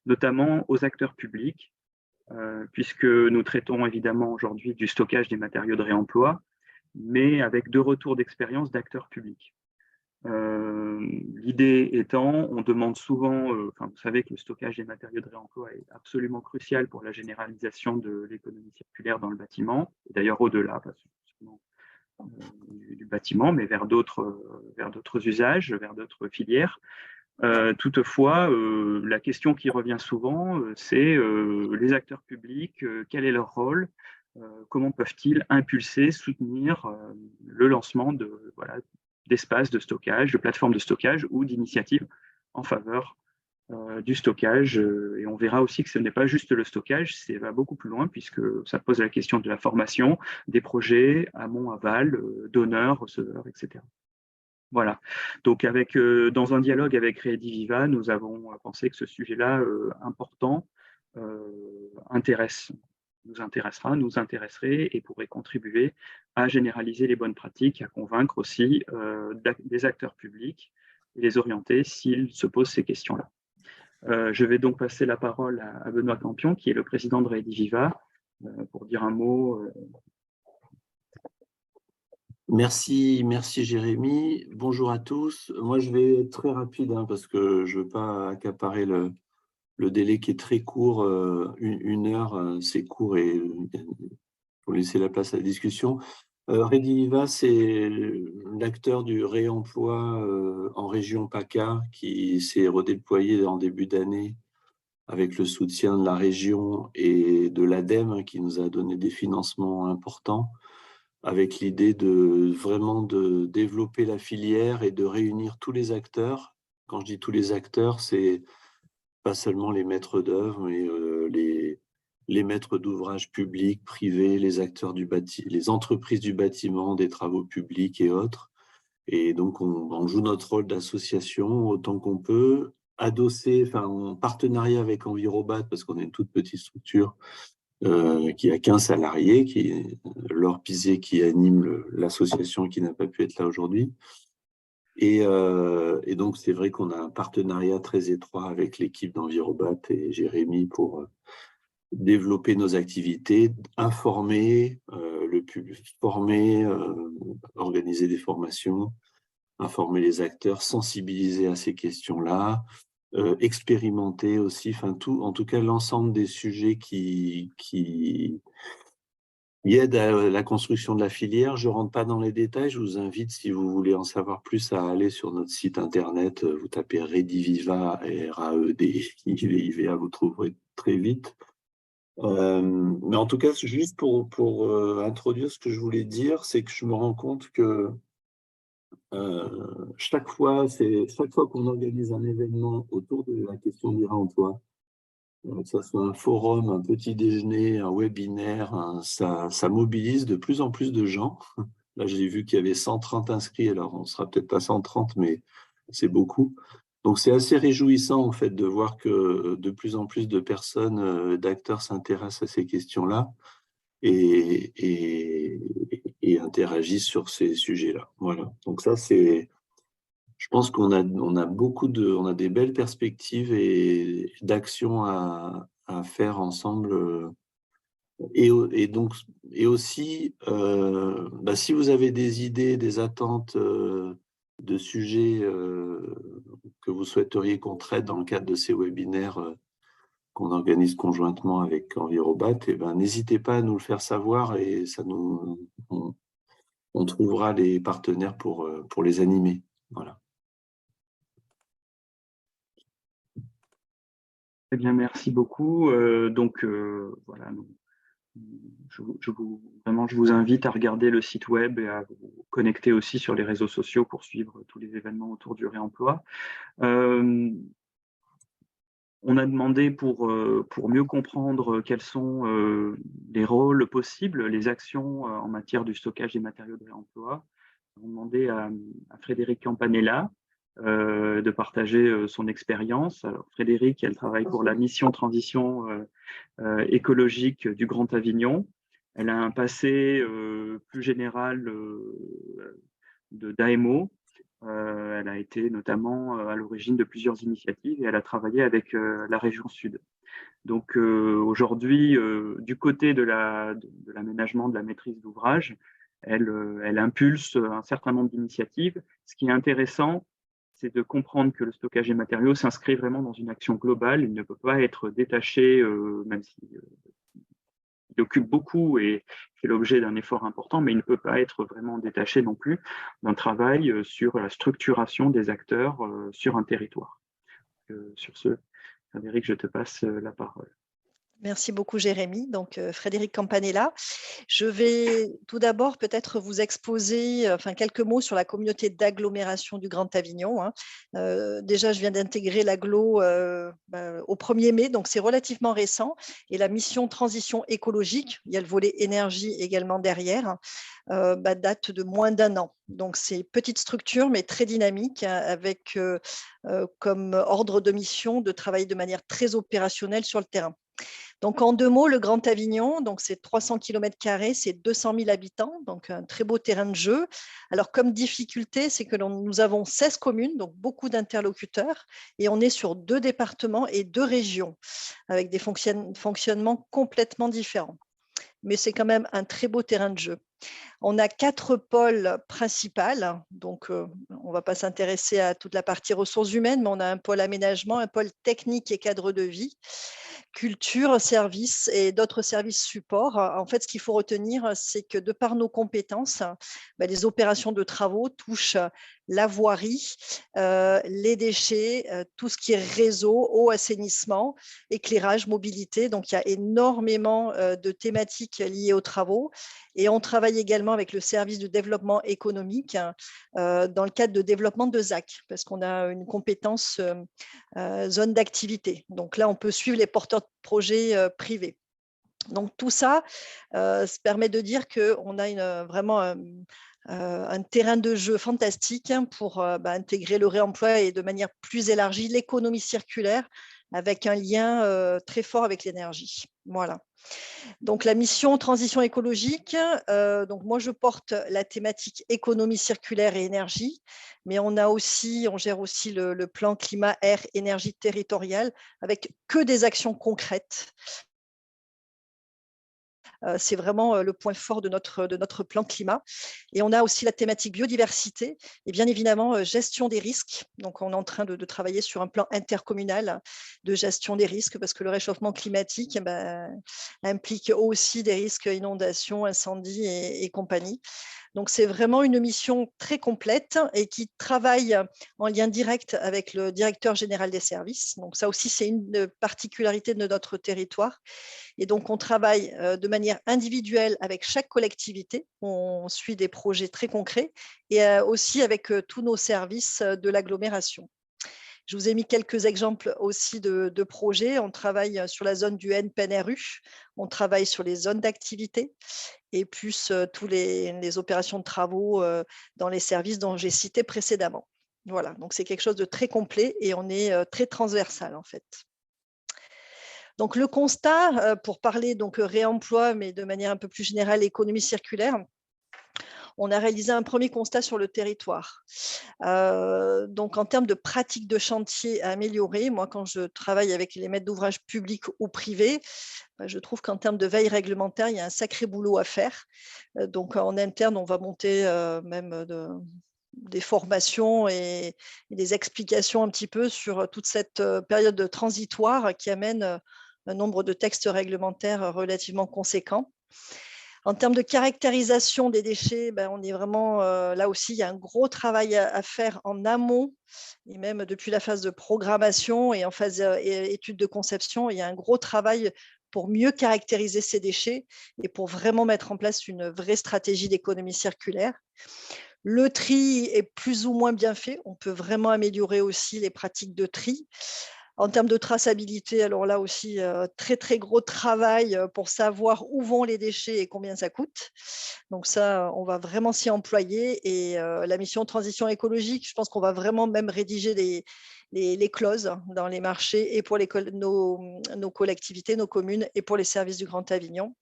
notamment aux acteurs publics, puisque nous traitons évidemment aujourd'hui du stockage des matériaux de réemploi, mais avec deux retours d'expérience d'acteurs publics. L'idée étant, on demande souvent, vous savez que le stockage des matériaux de réemploi est absolument crucial pour la généralisation de l'économie circulaire dans le bâtiment, et d'ailleurs au-delà, pas seulement du bâtiment, mais vers d'autres usages, vers d'autres filières. Toutefois, la question qui revient souvent, c'est les acteurs publics, quel est leur rôle, comment peuvent-ils impulser, soutenir le lancement d'espaces de stockage, de plateformes de stockage ou d'initiatives en faveur du stockage. Et on verra aussi que ce n'est pas juste le stockage, ça va beaucoup plus loin puisque ça pose la question de la formation, des projets, amont, aval, donneurs, receveurs, etc. Voilà. Donc, dans un dialogue avec Rediviva, nous avons pensé que ce sujet-là important nous intéresserait et pourrait contribuer à généraliser les bonnes pratiques, à convaincre aussi des acteurs publics et les orienter s'ils se posent ces questions-là. Je vais donc passer la parole à Benoît Campion, qui est le président de Rediviva, pour dire un mot. Merci Jérémy. Bonjour à tous. Moi, je vais être très rapide parce que je ne veux pas accaparer le délai qui est très court. Une heure, c'est court et pour laisser la place à la discussion. Rediviva, c'est l'acteur du réemploi en région PACA qui s'est redéployé en début d'année avec le soutien de la région et de l'ADEME qui nous a donné des financements importants, avec l'idée de vraiment de développer la filière et de réunir tous les acteurs. Quand je dis tous les acteurs, c'est pas seulement les maîtres d'œuvre, mais les maîtres d'ouvrage publics, privés, les acteurs du les entreprises du bâtiment, des travaux publics et autres. Et donc, on joue notre rôle d'association autant qu'on peut, adossé, en partenariat avec Envirobat, parce qu'on est une toute petite structure, qui a 15 salariés, qui est Laure Pizet qui anime l'association qui n'a pas pu être là aujourd'hui. Et donc, c'est vrai qu'on a un partenariat très étroit avec l'équipe d'Envirobat et Jérémy pour développer nos activités, informer le public, former, organiser des formations, informer les acteurs, sensibiliser à ces questions-là, expérimenter aussi, en tout cas l'ensemble des sujets qui aident à la construction de la filière. Je ne rentre pas dans les détails, je vous invite, si vous voulez en savoir plus, à aller sur notre site internet, vous tapez Rediviva, R-A-E-D-I-V-I-V-A, vous trouverez très vite. Mais en tout cas, juste pour introduire ce que je voulais dire, c'est que je me rends compte que chaque fois qu'on organise un événement autour de la question du réemploi, que ce soit un forum, un petit déjeuner, un webinaire, ça mobilise de plus en plus de gens. Là, j'ai vu qu'il y avait 130 inscrits, alors on ne sera peut-être pas 130, mais c'est beaucoup. Donc, c'est assez réjouissant, en fait, de voir que de plus en plus de personnes, d'acteurs s'intéressent à ces questions-là et interagissent sur ces sujets-là. Voilà. Donc, ça, c'est... Je pense qu'on a des belles perspectives et d'actions à faire ensemble. Et aussi, si vous avez des idées, des attentes de sujets que vous souhaiteriez qu'on traite dans le cadre de ces webinaires qu'on organise conjointement avec Envirobat, n'hésitez pas à nous le faire savoir et on trouvera les partenaires pour les animer. Voilà. Eh bien, merci beaucoup. Voilà, je vous invite à regarder le site web et à vous connecter aussi sur les réseaux sociaux pour suivre tous les événements autour du réemploi. On a demandé pour mieux comprendre quels sont les rôles possibles, les actions en matière du stockage des matériaux de réemploi. On a demandé à Frédéric Campanella de partager son expérience. Alors, Frédéric, elle travaille pour la mission transition écologique du Grand Avignon. Elle a un passé plus général d'AMO Elle a été notamment à l'origine de plusieurs initiatives et elle a travaillé avec la région Sud. Donc aujourd'hui, du côté de l'aménagement, de la maîtrise d'ouvrage, elle impulse un certain nombre d'initiatives. Ce qui est intéressant, c'est de comprendre que le stockage des matériaux s'inscrit vraiment dans une action globale. Il ne peut pas être détaché, même si il occupe beaucoup et fait l'objet d'un effort important, mais il ne peut pas être vraiment détaché non plus d'un travail sur la structuration des acteurs sur un territoire. Sur ce, Frédéric, je te passe la parole. Merci beaucoup, Jérémy. Donc, Frédéric Campanella. Je vais tout d'abord peut-être vous exposer quelques mots sur la communauté d'agglomération du Grand Avignon. Déjà, je viens d'intégrer l'agglo au 1er mai, donc c'est relativement récent. Et la mission transition écologique, il y a le volet énergie également derrière, date de moins d'1 an. Donc, c'est petite structure, mais très dynamique, avec comme ordre de mission de travailler de manière très opérationnelle sur le terrain. Donc, en 2 mots, le Grand Avignon, donc c'est 300 km², c'est 200 000 habitants, donc un très beau terrain de jeu. Alors, comme difficulté, c'est que nous avons 16 communes, donc beaucoup d'interlocuteurs, et on est sur 2 départements et 2 régions, avec des fonctionnements complètement différents. Mais c'est quand même un très beau terrain de jeu. On a 4 pôles principaux, donc on ne va pas s'intéresser à toute la partie ressources humaines, mais on a un pôle aménagement, un pôle technique et cadre de vie, culture, services et d'autres services supports. En fait, ce qu'il faut retenir, c'est que de par nos compétences, les opérations de travaux touchent la voirie, les déchets, tout ce qui est réseau, eau, assainissement, éclairage, mobilité. Donc, il y a énormément de thématiques liées aux travaux. Et on travaille également avec le service de développement économique dans le cadre de développement de ZAC, parce qu'on a une compétence zone d'activité. Donc là, on peut suivre les porteurs de projets privés. Donc tout ça, ça permet de dire qu'on a vraiment un terrain de jeu fantastique pour intégrer le réemploi et de manière plus élargie l'économie circulaire avec un lien très fort avec l'énergie. Voilà. Donc la mission transition écologique, donc moi je porte la thématique économie circulaire et énergie, mais on gère aussi le plan climat, air, énergie territoriale avec que des actions concrètes. C'est vraiment le point fort de notre plan climat. Et on a aussi la thématique biodiversité et bien évidemment gestion des risques. Donc, on est en train de travailler sur un plan intercommunal de gestion des risques parce que le réchauffement climatique implique aussi des risques inondations, incendies et compagnie. Donc, c'est vraiment une mission très complète et qui travaille en lien direct avec le directeur général des services. Donc, ça aussi, c'est une particularité de notre territoire. Et donc, on travaille de manière individuelle avec chaque collectivité. On suit des projets très concrets et aussi avec tous nos services de l'agglomération. Je vous ai mis quelques exemples aussi de projets. On travaille sur la zone du NPNRU, on travaille sur les zones d'activité et plus tous les opérations de travaux dans les services dont j'ai cité précédemment. Voilà, donc c'est quelque chose de très complet et on est très transversal en fait. Donc le constat, pour parler donc réemploi, mais de manière un peu plus générale, économie circulaire, on a réalisé un premier constat sur le territoire. Donc, en termes de pratiques de chantier à améliorer, moi, quand je travaille avec les maîtres d'ouvrage publics ou privés, je trouve qu'en termes de veille réglementaire, il y a un sacré boulot à faire. Donc, en interne, on va monter même des formations et des explications un petit peu sur toute cette période transitoire qui amène un nombre de textes réglementaires relativement conséquents. En termes de caractérisation des déchets, on est vraiment là aussi, il y a un gros travail à faire en amont et même depuis la phase de programmation et en phase étude de conception, il y a un gros travail pour mieux caractériser ces déchets et pour vraiment mettre en place une vraie stratégie d'économie circulaire. Le tri est plus ou moins bien fait. On peut vraiment améliorer aussi les pratiques de tri. En termes de traçabilité, alors là aussi, très, très gros travail pour savoir où vont les déchets et combien ça coûte. Donc ça, on va vraiment s'y employer. Et la mission transition écologique, je pense qu'on va vraiment même rédiger les clauses dans les marchés et pour nos collectivités, nos communes et pour les services du Grand Avignon.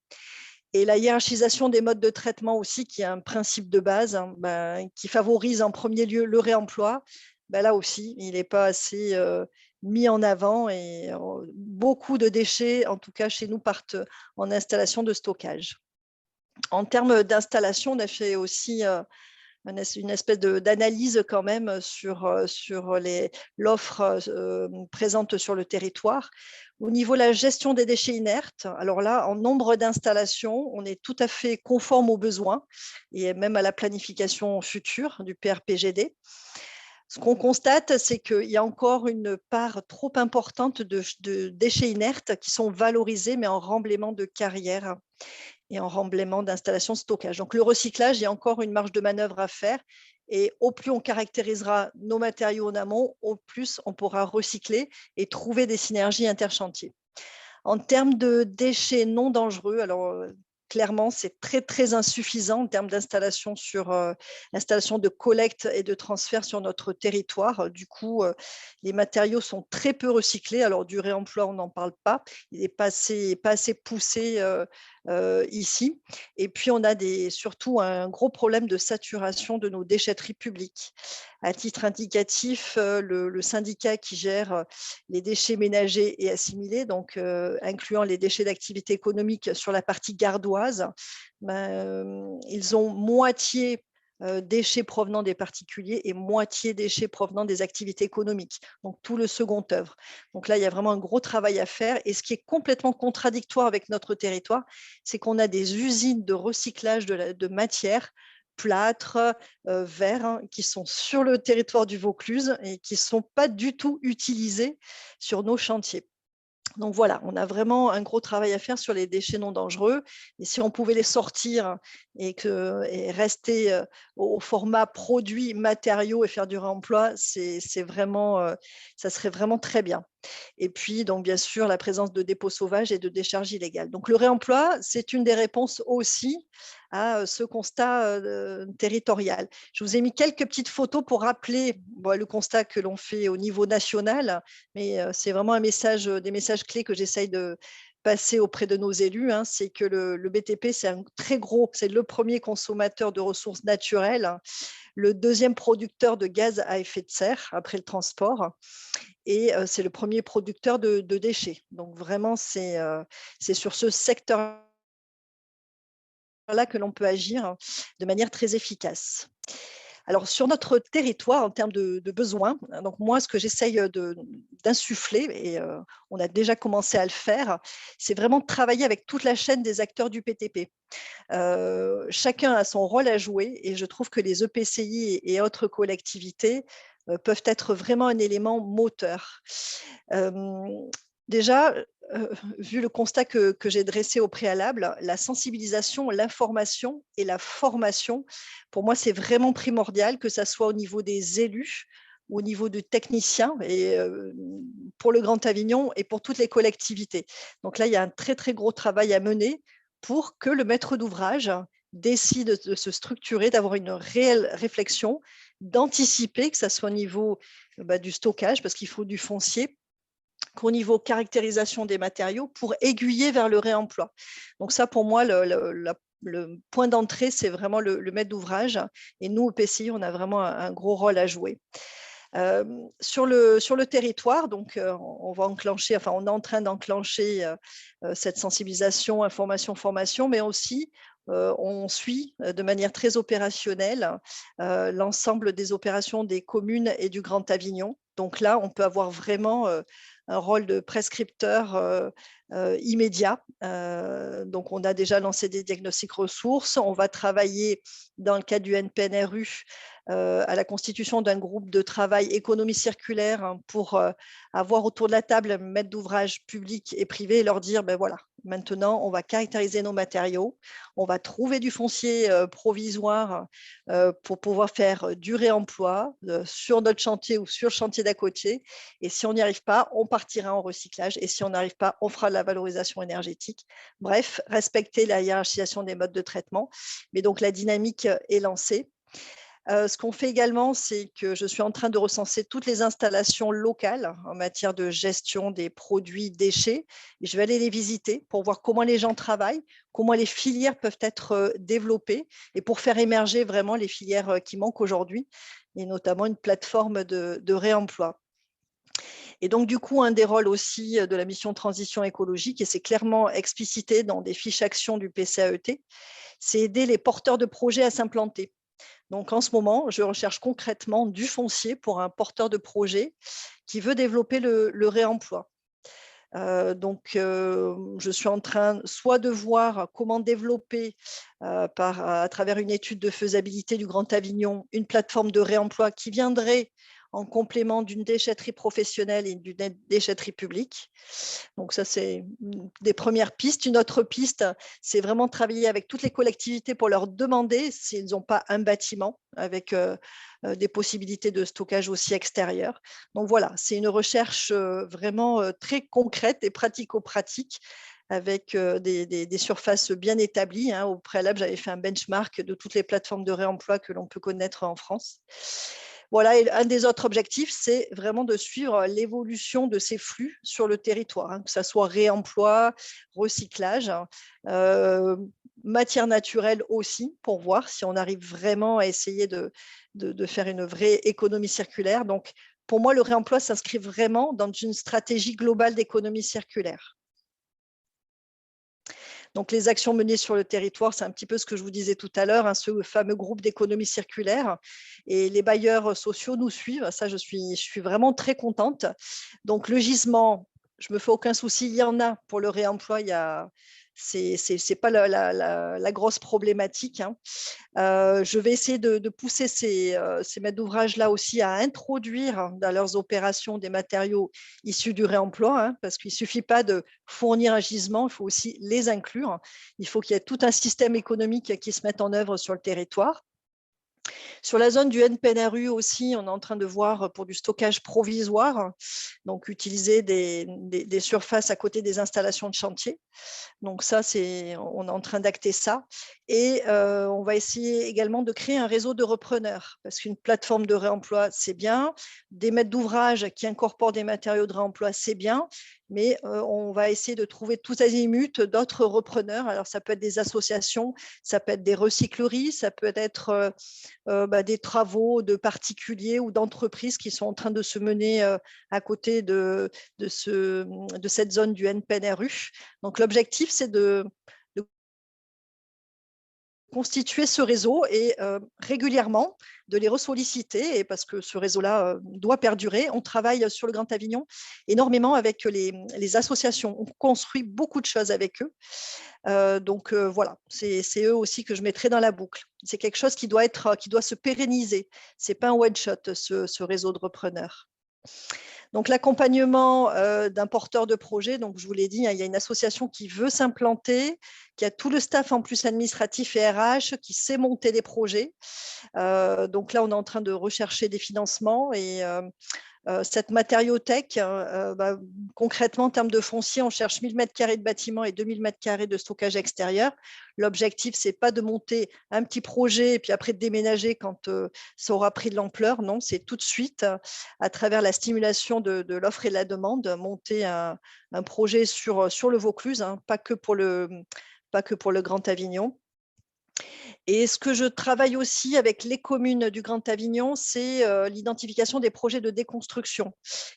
Et la hiérarchisation des modes de traitement aussi, qui est un principe de base, qui favorise en premier lieu le réemploi, là aussi, il n'est pas assez mis en avant et beaucoup de déchets, en tout cas chez nous, partent en installation de stockage. En termes d'installation, on a fait aussi une espèce d'analyse quand même sur l'offre présente sur le territoire. Au niveau de la gestion des déchets inertes, alors là, en nombre d'installations, on est tout à fait conforme aux besoins et même à la planification future du PRPGD. Ce qu'on constate, c'est qu'il y a encore une part trop importante de déchets inertes qui sont valorisés, mais en remblaiement de carrière et en remblaiement d'installations de stockage. Donc, le recyclage, il y a encore une marge de manœuvre à faire. Et au plus on caractérisera nos matériaux en amont, au plus on pourra recycler et trouver des synergies interchantiers. En termes de déchets non dangereux, alors clairement, c'est très, très insuffisant en termes d'installation installation de collecte et de transfert sur notre territoire. Du coup, les matériaux sont très peu recyclés. Alors, du réemploi, on n'en parle pas. Il n'est pas assez poussé ici. Et puis, on a surtout un gros problème de saturation de nos déchetteries publiques. À titre indicatif, le syndicat qui gère les déchets ménagers et assimilés, donc incluant les déchets d'activité économique sur la partie gardoise, ils ont moitié déchets provenant des particuliers et moitié déchets provenant des activités économiques, donc tout le second œuvre. Donc là, il y a vraiment un gros travail à faire. Et ce qui est complètement contradictoire avec notre territoire, c'est qu'on a des usines de recyclage de matières, plâtre, verre, qui sont sur le territoire du Vaucluse et qui ne sont pas du tout utilisés sur nos chantiers. Donc voilà, on a vraiment un gros travail à faire sur les déchets non dangereux. Et si on pouvait les sortir et rester au format produit, matériaux et faire du réemploi, ça serait vraiment très bien. Et puis, donc, bien sûr, la présence de dépôts sauvages et de décharges illégales. Donc, le réemploi, c'est une des réponses aussi à ce constat territorial. Je vous ai mis quelques petites photos pour rappeler le constat que l'on fait au niveau national, mais c'est vraiment des messages clés que j'essaye de passer auprès de nos élus. C'est que le BTP, c'est c'est le premier consommateur de ressources naturelles, le deuxième producteur de gaz à effet de serre après le transport, et c'est le premier producteur de déchets. Donc vraiment, c'est sur ce secteur-là que l'on peut agir de manière très efficace. Alors, sur notre territoire, en termes de besoins, donc moi, ce que j'essaye d'insuffler, et on a déjà commencé à le faire, c'est vraiment de travailler avec toute la chaîne des acteurs du PTP. Chacun a son rôle à jouer et je trouve que les EPCI et autres collectivités peuvent être vraiment un élément moteur. Déjà, vu le constat que j'ai dressé au préalable, la sensibilisation, l'information et la formation, pour moi, c'est vraiment primordial, que ça soit au niveau des élus, au niveau du technicien, et pour le Grand Avignon et pour toutes les collectivités. Donc là, il y a un très, très gros travail à mener pour que le maître d'ouvrage décide de se structurer, d'avoir une réelle réflexion, d'anticiper, que ça soit au niveau du stockage, parce qu'il faut du foncier, qu'au niveau caractérisation des matériaux, pour aiguiller vers le réemploi. Donc ça, pour moi, le point d'entrée, c'est vraiment le maître d'ouvrage. Et nous, au PCI, on a vraiment un gros rôle à jouer. Sur le territoire, donc on va enclencher, enfin on est en train d'enclencher cette sensibilisation, information, formation, mais aussi on suit de manière très opérationnelle l'ensemble des opérations des communes et du Grand Avignon. Donc là, on peut avoir vraiment un rôle de prescripteur immédiat. Donc, on a déjà lancé des diagnostics ressources. On va travailler dans le cadre du NPNRU à la constitution d'un groupe de travail économie circulaire pour avoir autour de la table un maître d'ouvrage public et privé et leur dire, ben voilà, maintenant, on va caractériser nos matériaux, on va trouver du foncier provisoire pour pouvoir faire du réemploi sur notre chantier ou sur le chantier d'à côté. Et si on n'y arrive pas, on partira en recyclage. Et si on n'arrive pas, on fera de la valorisation énergétique. Bref, respecter la hiérarchisation des modes de traitement. Mais donc, la dynamique est lancée. Ce qu'on fait également, c'est que je suis en train de recenser toutes les installations locales en matière de gestion des produits déchets. Et je vais aller les visiter pour voir comment les gens travaillent, comment les filières peuvent être développées et pour faire émerger vraiment les filières qui manquent aujourd'hui, et notamment une plateforme de réemploi. Et donc, du coup, un des rôles aussi de la mission transition écologique, et c'est clairement explicité dans des fiches actions du PCAET, c'est aider les porteurs de projets à s'implanter. Donc, en ce moment, je recherche concrètement du foncier pour un porteur de projet qui veut développer le réemploi. Je suis en train soit de voir comment développer à travers une étude de faisabilité du Grand Avignon une plateforme de réemploi qui viendrait en complément d'une déchetterie professionnelle et d'une déchetterie publique. Donc ça, c'est des premières pistes. Une autre piste, c'est vraiment travailler avec toutes les collectivités pour leur demander s'ils n'ont pas un bâtiment avec des possibilités de stockage aussi extérieures. Donc voilà, c'est une recherche vraiment très concrète et pratico-pratique avec des surfaces bien établies. Au préalable, j'avais fait un benchmark de toutes les plateformes de réemploi que l'on peut connaître en France. Voilà, et un des autres objectifs, c'est vraiment de suivre l'évolution de ces flux sur le territoire, que ce soit réemploi, recyclage, matière naturelle aussi, pour voir si on arrive vraiment à essayer de faire une vraie économie circulaire. Donc, pour moi, le réemploi s'inscrit vraiment dans une stratégie globale d'économie circulaire. Donc, les actions menées sur le territoire, c'est un petit peu ce que je vous disais tout à l'heure, ce fameux groupe d'économie circulaire. Et les bailleurs sociaux nous suivent. Ça, je suis vraiment très contente. Donc, le gisement, je ne me fais aucun souci, il y en a pour le réemploi. C'est pas la grosse problématique. Je vais essayer de pousser ces maîtres d'ouvrage-là aussi à introduire dans leurs opérations des matériaux issus du réemploi, parce qu'il ne suffit pas de fournir un gisement, il faut aussi les inclure. Il faut qu'il y ait tout un système économique qui se mette en œuvre sur le territoire. Sur la zone du NPNRU aussi, on est en train de voir pour du stockage provisoire, donc utiliser des surfaces à côté des installations de chantier. Donc ça, on est en train d'acter ça. Et on va essayer également de créer un réseau de repreneurs, parce qu'une plateforme de réemploi, c'est bien. Des maîtres d'ouvrage qui incorporent des matériaux de réemploi, c'est bien. Mais on va essayer de trouver tous azimuts d'autres repreneurs. Alors, ça peut être des associations, ça peut être des recycleries, ça peut être des travaux de particuliers ou d'entreprises qui sont en train de se mener à côté de cette zone du NPNRU. Donc, l'objectif, c'est de constituer ce réseau et régulièrement de les ressolliciter, et parce que ce réseau-là doit perdurer. On travaille sur le Grand Avignon énormément avec les associations. On construit beaucoup de choses avec eux. Voilà, c'est eux aussi que je mettrai dans la boucle. C'est quelque chose qui doit se pérenniser. Ce n'est pas un one-shot, ce réseau de repreneurs. Donc, l'accompagnement d'un porteur de projet, donc je vous l'ai dit, il y a une association qui veut s'implanter, qui a tout le staff en plus administratif et RH, qui sait monter des projets. Donc là, on est en train de rechercher des financements et cette matériothèque, concrètement, en termes de foncier, on cherche 1000 m² de bâtiment et 2000 m² de stockage extérieur. L'objectif, ce n'est pas de monter un petit projet et puis après de déménager quand ça aura pris de l'ampleur. Non, c'est tout de suite, à travers la stimulation de l'offre et de la demande, monter un projet sur le Vaucluse, pas que pour le Grand Avignon. Et ce que je travaille aussi avec les communes du Grand Avignon, c'est l'identification des projets de déconstruction.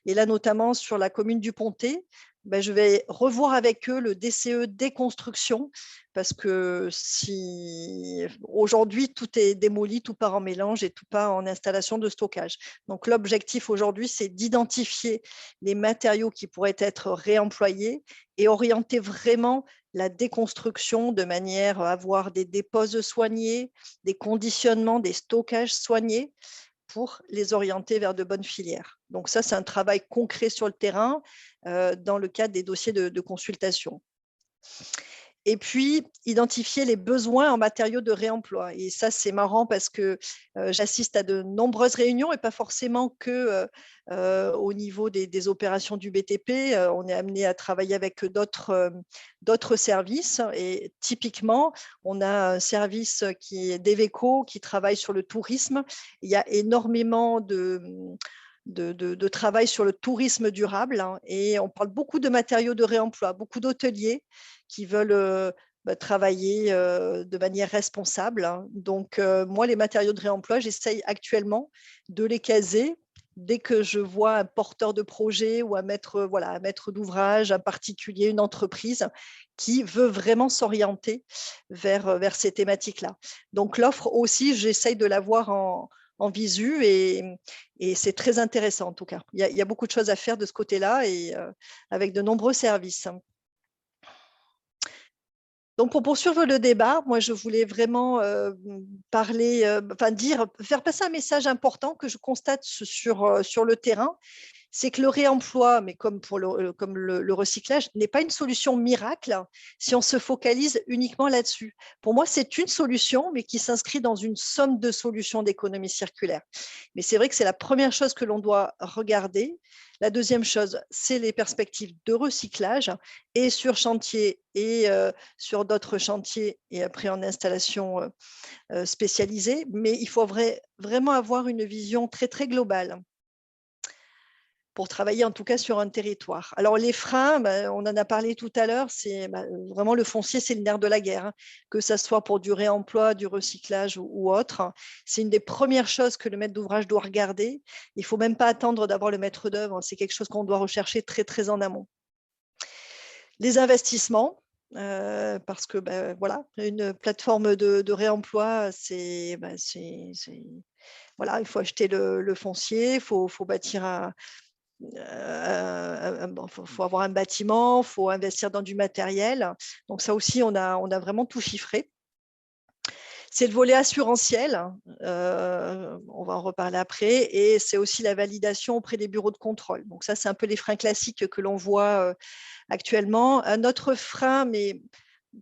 Et là, notamment sur la commune du Pontet, je vais revoir avec eux le DCE déconstruction, parce que si aujourd'hui tout est démoli, tout part en mélange et tout part en installation de stockage. Donc l'objectif aujourd'hui, c'est d'identifier les matériaux qui pourraient être réemployés et orienter vraiment la déconstruction de manière à avoir des déposes soignés, des conditionnements, des stockages soignés pour les orienter vers de bonnes filières. Donc ça, c'est un travail concret sur le terrain dans le cadre des dossiers de consultation. Et puis, identifier les besoins en matériaux de réemploi. Et ça, c'est marrant parce que j'assiste à de nombreuses réunions et pas forcément que au niveau des opérations du BTP. On est amené à travailler avec d'autres services. Et typiquement, on a un service qui est d'Eveco qui travaille sur le tourisme. Il y a énormément de travail sur le tourisme durable, hein, et on parle beaucoup de matériaux de réemploi, beaucoup d'hôteliers qui veulent travailler de manière responsable, hein. Donc, moi, les matériaux de réemploi, j'essaye actuellement de les caser dès que je vois un porteur de projet ou un maître d'ouvrage, un particulier, une entreprise qui veut vraiment s'orienter vers ces thématiques-là. Donc, l'offre aussi, j'essaye de l'avoir en visu et c'est très intéressant en tout cas. Il y a beaucoup de choses à faire de ce côté-là et avec de nombreux services. Donc, pour poursuivre le débat, moi, je voulais vraiment parler, faire passer un message important que je constate sur le terrain, c'est que le réemploi, mais comme le recyclage, n'est pas une solution miracle si on se focalise uniquement là-dessus. Pour moi, c'est une solution, mais qui s'inscrit dans une somme de solutions d'économie circulaire. Mais c'est vrai que c'est la première chose que l'on doit regarder. La deuxième chose, c'est les perspectives de recyclage et sur chantier et sur d'autres chantiers et après en installation spécialisée. Mais il faut vraiment avoir une vision très, très globale pour travailler en tout cas sur un territoire. Alors les freins, on en a parlé tout à l'heure, c'est vraiment le foncier, c'est le nerf de la guerre, hein, que ça soit pour du réemploi, du recyclage ou autre. C'est une des premières choses que le maître d'ouvrage doit regarder. Il ne faut même pas attendre d'avoir le maître d'œuvre, c'est quelque chose qu'on doit rechercher très très en amont. Les investissements, parce que voilà, une plateforme de réemploi, voilà, il faut acheter le foncier, il faut bâtir faut avoir un bâtiment, il faut investir dans du matériel. Donc ça aussi, on a vraiment tout chiffré. C'est le volet assurantiel, on va en reparler après, et c'est aussi la validation auprès des bureaux de contrôle. Donc ça, c'est un peu les freins classiques que l'on voit actuellement. Un autre frein, mais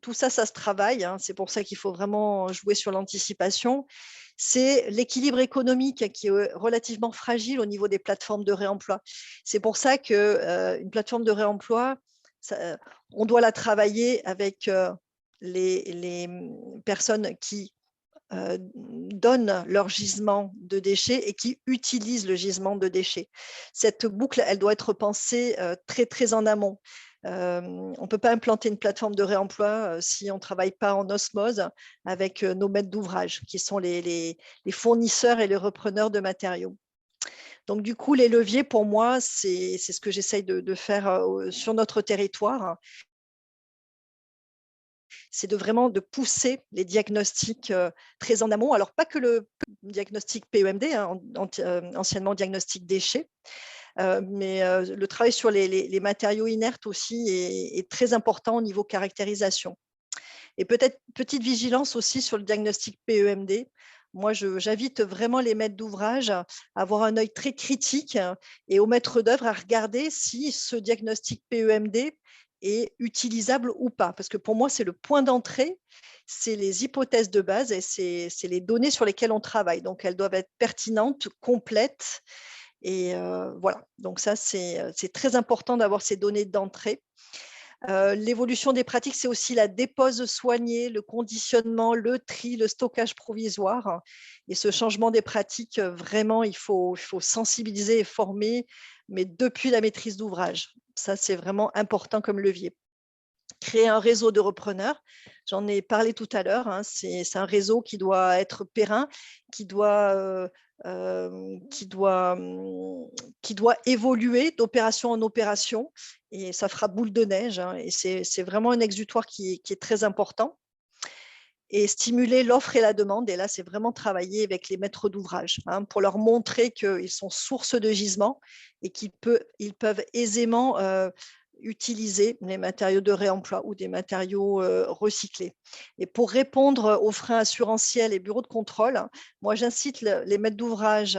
tout ça, ça se travaille, hein, c'est pour ça qu'il faut vraiment jouer sur l'anticipation, c'est l'équilibre économique qui est relativement fragile au niveau des plateformes de réemploi. C'est pour ça qu'une plateforme de réemploi, on doit la travailler avec les personnes qui donnent leur gisement de déchets et qui utilisent le gisement de déchets. Cette boucle, elle doit être pensée très, très en amont. On ne peut pas implanter une plateforme de réemploi si on ne travaille pas en osmose avec nos maîtres d'ouvrage, qui sont les fournisseurs et les repreneurs de matériaux. Donc, du coup, les leviers, pour moi, c'est ce que j'essaye de faire sur notre territoire. C'est vraiment de pousser les diagnostics très en amont. Alors, pas que le diagnostic PEMD, hein, anciennement diagnostic déchets, mais le travail sur les matériaux inertes aussi est très important au niveau caractérisation. Et peut-être petite vigilance aussi sur le diagnostic PEMD. Moi, j'invite vraiment les maîtres d'ouvrage à avoir un œil très critique et aux maîtres d'œuvre à regarder si ce diagnostic PEMD est utilisable ou pas. Parce que pour moi, c'est le point d'entrée, c'est les hypothèses de base et c'est les données sur lesquelles on travaille. Donc, elles doivent être pertinentes, complètes. Et voilà, donc ça, c'est très important d'avoir ces données d'entrée. L'évolution des pratiques, c'est aussi la dépose soignée, le conditionnement, le tri, le stockage provisoire. Et ce changement des pratiques, vraiment, il faut sensibiliser et former, mais depuis la maîtrise d'ouvrage. Ça, c'est vraiment important comme levier. Créer un réseau de repreneurs, j'en ai parlé tout à l'heure, hein, c'est un réseau qui doit être périn, qui doit évoluer d'opération en opération, et ça fera boule de neige, hein, et c'est vraiment un exutoire qui est très important. Et stimuler l'offre et la demande, et là, c'est vraiment travailler avec les maîtres d'ouvrage, hein, pour leur montrer qu'ils sont source de gisement et qu'ils peuvent aisément utiliser les matériaux de réemploi ou des matériaux recyclés. Et pour répondre aux freins assurantiels et bureaux de contrôle, moi j'incite les maîtres d'ouvrage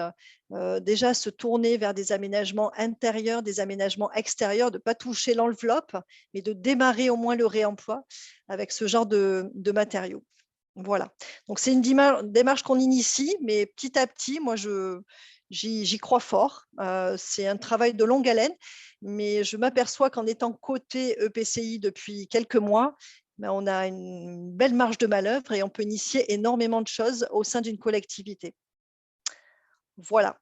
déjà à se tourner vers des aménagements intérieurs, des aménagements extérieurs, de ne pas toucher l'enveloppe, mais de démarrer au moins le réemploi avec ce genre de matériaux. Voilà. Donc c'est une démarche qu'on initie, mais petit à petit, moi j'y crois fort. C'est un travail de longue haleine, mais je m'aperçois qu'en étant côté EPCI depuis quelques mois, on a une belle marge de manœuvre et on peut initier énormément de choses au sein d'une collectivité. Voilà.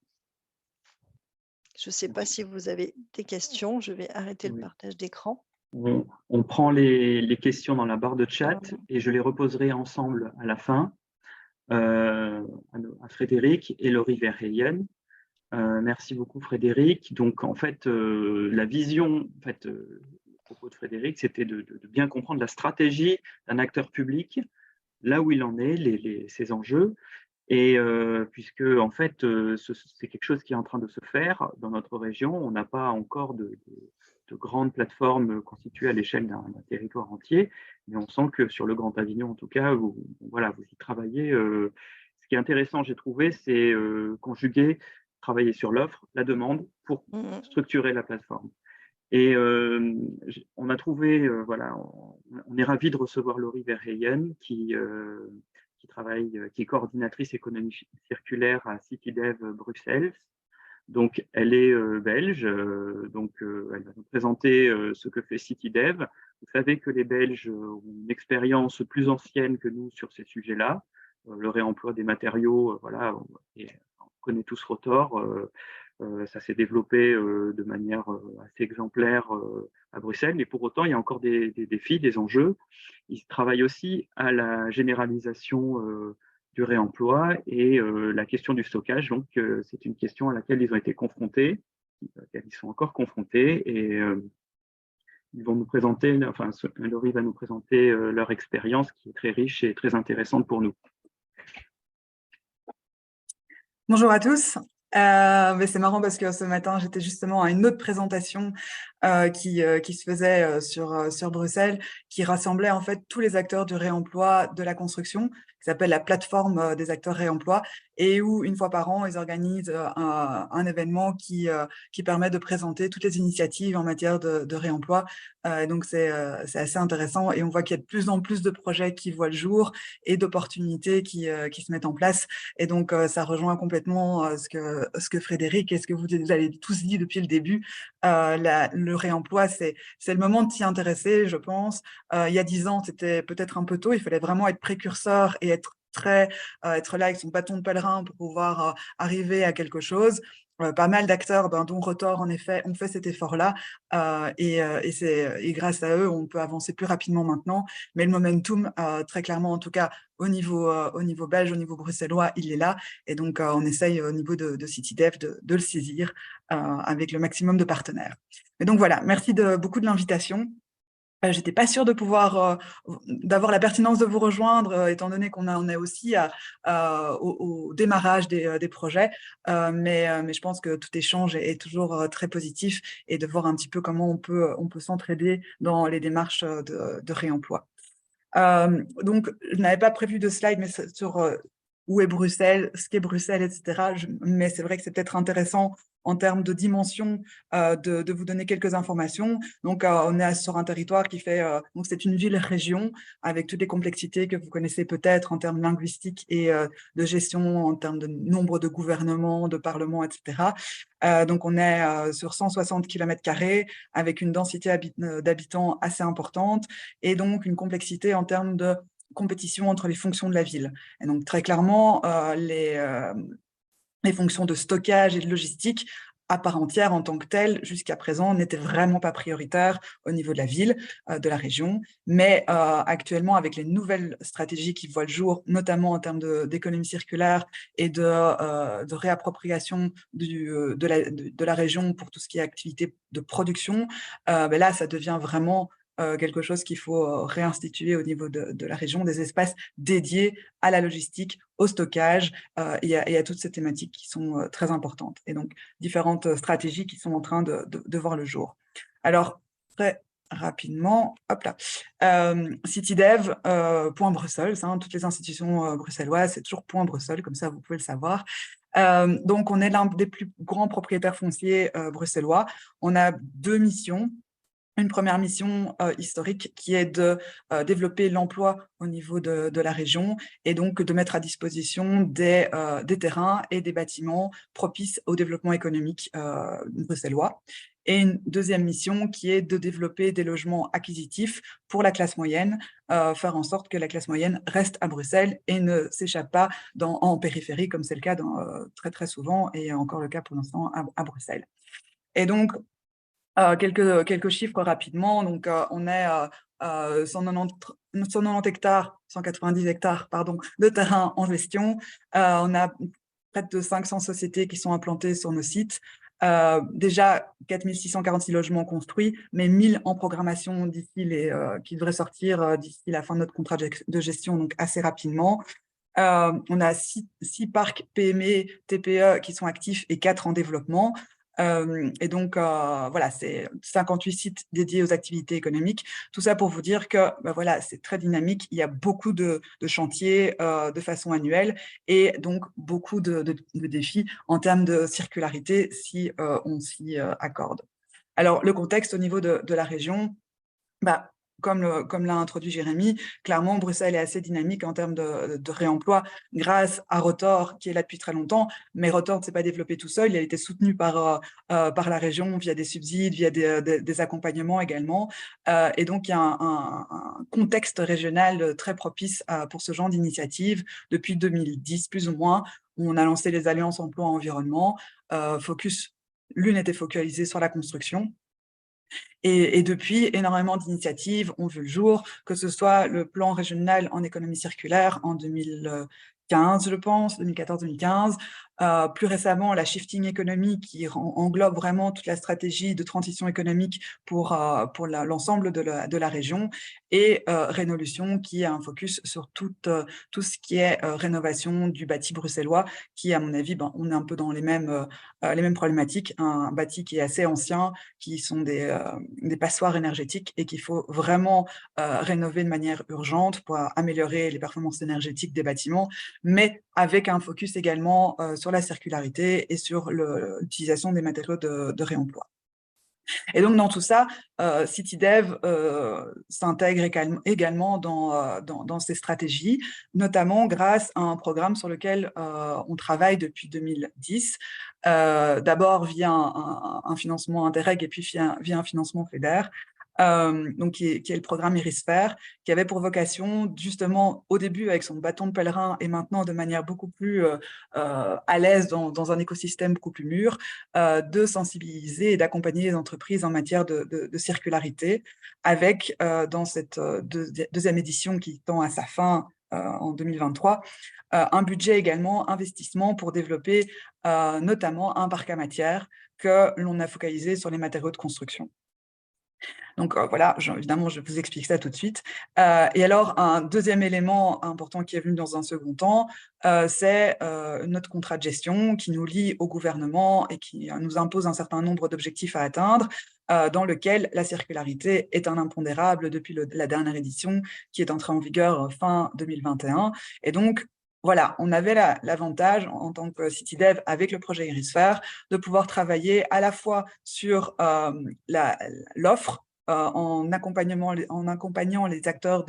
Je ne sais pas si vous avez des questions. Je vais arrêter le partage d'écran. On prend les questions dans la barre de chat et je les reposerai ensemble à la fin à Frédéric et Laurie Verheyen. Merci beaucoup Frédéric. Donc en fait, la vision, le propos de Frédéric, c'était de bien comprendre la stratégie d'un acteur public, là où il en est, ses enjeux, et puisque en fait, c'est quelque chose qui est en train de se faire dans notre région. On n'a pas encore de grandes plateformes constituées à l'échelle d'un territoire entier, mais on sent que sur le Grand Avignon, en tout cas, vous y travaillez. Ce qui est intéressant, j'ai trouvé, c'est conjuguer, travailler sur l'offre, la demande pour structurer la plateforme. Et on a trouvé, on est ravis de recevoir Laurie Verheyen qui est coordinatrice économie circulaire à CityDev Bruxelles. Donc, elle est belge, elle va nous présenter ce que fait CityDev. Vous savez que les Belges ont une expérience plus ancienne que nous sur ces sujets-là. Le réemploi des matériaux, on connaît tous Rotor. Ça s'est développé de manière assez exemplaire à Bruxelles, mais pour autant, il y a encore des défis, des enjeux. Ils travaillent aussi à la généralisation du réemploi et la question du stockage. Donc, c'est une question à laquelle ils ont été confrontés, à laquelle ils sont encore confrontés, et ils vont nous présenter, Laurie va nous présenter leur expérience qui est très riche et très intéressante pour nous. Bonjour à tous. C'est marrant parce que ce matin, j'étais justement à une autre présentation qui se faisait sur Bruxelles, qui rassemblait en fait tous les acteurs du réemploi de la construction, qui s'appelle la plateforme des acteurs réemploi, et où une fois par an, ils organisent un événement qui permet de présenter toutes les initiatives en matière de réemploi. Donc c'est assez intéressant, et on voit qu'il y a de plus en plus de projets qui voient le jour et d'opportunités qui se mettent en place. Et donc ça rejoint complètement ce que Frédéric et ce que vous avez tous dit depuis le début. Le réemploi, c'est le moment de s'y intéresser, je pense. Il y a 10 ans, c'était peut-être un peu tôt. Il fallait vraiment être précurseur et être là avec son bâton de pèlerin pour pouvoir arriver à quelque chose. Pas mal d'acteurs, dont Rotor, en effet, ont fait cet effort-là. Et grâce à eux, on peut avancer plus rapidement maintenant. Mais le momentum, très clairement, en tout cas, au niveau belge, au niveau bruxellois, il est là. Et donc, on essaye au niveau de CityDev de le saisir avec le maximum de partenaires. Mais donc voilà, merci beaucoup de l'invitation. J'étais pas sûre de pouvoir d'avoir la pertinence de vous rejoindre, étant donné qu'on est aussi au démarrage des projets, mais je pense que tout échange est toujours très positif, et de voir un petit peu comment on peut s'entraider dans les démarches de réemploi. Donc, je n'avais pas prévu de slide, mais sur où est Bruxelles, ce qu'est Bruxelles, etc. Mais c'est vrai que c'est peut-être intéressant en termes de dimension de vous donner quelques informations. Donc, on est sur un territoire qui fait... donc, c'est une ville-région avec toutes les complexités que vous connaissez peut-être en termes linguistiques et de gestion, en termes de nombre de gouvernements, de parlements, etc. Donc, on est sur 160 km² avec une densité d'habitants assez importante, et donc une complexité en termes de compétition entre les fonctions de la ville. Et donc, très clairement, les fonctions de stockage et de logistique à part entière en tant que telles, jusqu'à présent, n'étaient vraiment pas prioritaires au niveau de la ville, de la région. Mais actuellement, avec les nouvelles stratégies qui voient le jour, notamment en termes d'économie circulaire et de réappropriation de la région pour tout ce qui est activité de production, là, ça devient vraiment quelque chose qu'il faut réinstituer au niveau de la région, des espaces dédiés à la logistique, au stockage et à toutes ces thématiques qui sont très importantes. Et donc, différentes stratégies qui sont en train de voir le jour. Alors, très rapidement. Hop là. citydev.brussels, toutes les institutions bruxelloises, c'est toujours .brussels, comme ça vous pouvez le savoir. Donc, on est l'un des plus grands propriétaires fonciers bruxellois. On a 2 missions. Une première mission historique qui est de développer l'emploi au niveau de la région et donc de mettre à disposition des terrains et des bâtiments propices au développement économique bruxellois. Et une deuxième mission qui est de développer des logements acquisitifs pour la classe moyenne, faire en sorte que la classe moyenne reste à Bruxelles et ne s'échappe pas en périphérie, comme c'est le cas très très souvent et encore le cas pour l'instant à Bruxelles. Et donc, quelques chiffres rapidement. Donc, on est 190 hectares, 190 hectares, pardon, de terrain en gestion. On a près de 500 sociétés qui sont implantées sur nos sites. Déjà 4646 logements construits, mais 1000 en programmation d'ici qui devraient sortir d'ici la fin de notre contrat de gestion, donc assez rapidement. On a 6 parcs PME, TPE qui sont actifs et 4 en développement. Et donc, voilà, c'est 58 sites dédiés aux activités économiques. Tout ça pour vous dire que voilà, c'est très dynamique. Il y a beaucoup de chantiers de façon annuelle et donc beaucoup de défis en termes de circularité si on s'y accorde. Alors, le contexte au niveau de la région, comme l'a introduit Jérémy, clairement, Bruxelles est assez dynamique en termes de réemploi grâce à Rotor, qui est là depuis très longtemps. Mais Rotor ne s'est pas développé tout seul. Il a été soutenu par la région via des subsides, via des accompagnements également. Et donc, il y a un contexte régional très propice pour ce genre d'initiative. Depuis 2010, plus ou moins, où on a lancé les alliances emploi-environnement. L'une était focalisée sur la construction. Et depuis, énormément d'initiatives ont vu le jour, que ce soit le plan régional en économie circulaire en 2015, je pense, 2014-2015. Plus récemment, la shifting economy qui englobe vraiment toute la stratégie de transition économique pour l'ensemble de la région, et Rénolution qui a un focus sur tout ce qui est rénovation du bâti bruxellois, qui, à mon avis, on est un peu dans les mêmes problématiques. Un bâti qui est assez ancien, qui sont des passoires énergétiques et qu'il faut vraiment rénover de manière urgente pour améliorer les performances énergétiques des bâtiments, mais avec un focus également sur la circularité et sur l'utilisation des matériaux de réemploi. Et donc, dans tout ça, CityDev s'intègre également dans ces stratégies, notamment grâce à un programme sur lequel on travaille depuis 2010, d'abord via un financement Interreg et puis via un financement FEDER, donc qui est le programme Irisphère, qui avait pour vocation, justement, au début avec son bâton de pèlerin et maintenant de manière beaucoup plus à l'aise dans un écosystème beaucoup plus mûr, de sensibiliser et d'accompagner les entreprises en matière de circularité, avec, dans cette deuxième édition qui tend à sa fin en 2023, un budget également, investissement pour développer notamment un parc à matière que l'on a focalisé sur les matériaux de construction. Donc voilà, évidemment, je vous explique ça tout de suite. Et alors, un deuxième élément important qui est venu dans un second temps, c'est notre contrat de gestion qui nous lie au gouvernement et qui nous impose un certain nombre d'objectifs à atteindre, dans lequel la circularité est un impondérable depuis la dernière édition qui est entrée en vigueur fin 2021. Et donc, voilà, on avait l'avantage en tant que CityDev avec le projet Irisphère de pouvoir travailler à la fois sur l'offre, en accompagnant les acteurs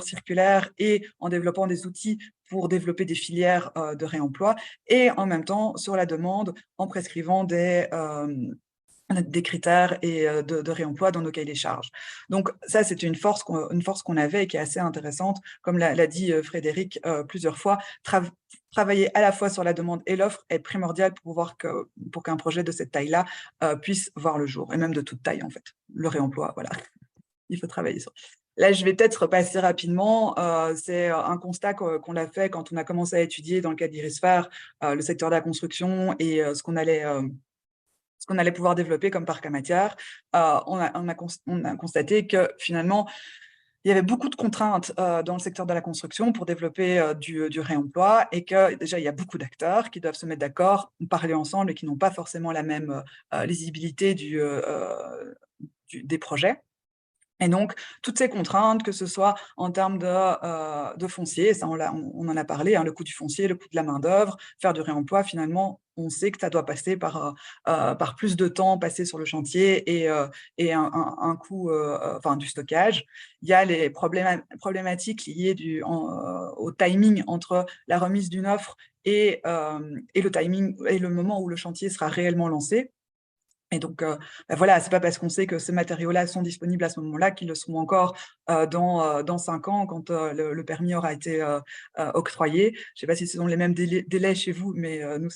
circulaires et en développant des outils pour développer des filières de réemploi, et en même temps sur la demande en prescrivant des critères et de réemploi dans nos cahiers des charges. Donc ça, c'est une force qu'on avait et qui est assez intéressante. Comme l'a dit Frédéric plusieurs fois, travailler à la fois sur la demande et l'offre est primordial pour qu'un projet de cette taille-là puisse voir le jour, et même de toute taille en fait. Le réemploi, voilà, il faut travailler sur. Là, je vais peut-être repasser rapidement. C'est un constat qu'on a fait quand on a commencé à étudier dans le cadre d'Irisphère le secteur de la construction et ce qu'on allait pouvoir développer comme parc à matière. On a constaté que finalement, il y avait beaucoup de contraintes dans le secteur de la construction pour développer du réemploi, et que déjà, il y a beaucoup d'acteurs qui doivent se mettre d'accord, parler ensemble et qui n'ont pas forcément la même lisibilité des projets. Et donc, toutes ces contraintes, que ce soit en termes de foncier, ça on en a parlé, hein, le coût du foncier, le coût de la main-d'œuvre, faire du réemploi, finalement, on sait que ça doit passer par plus de temps passé sur le chantier et un coût du stockage. Il y a les problématiques liées au timing entre la remise d'une offre et le timing et le moment où le chantier sera réellement lancé. Et donc, voilà, c'est pas parce qu'on sait que ces matériaux-là sont disponibles à ce moment-là qu'ils le seront encore dans 5 ans quand le permis aura été octroyé. Je ne sais pas si ce sont les mêmes délais chez vous, mais nous,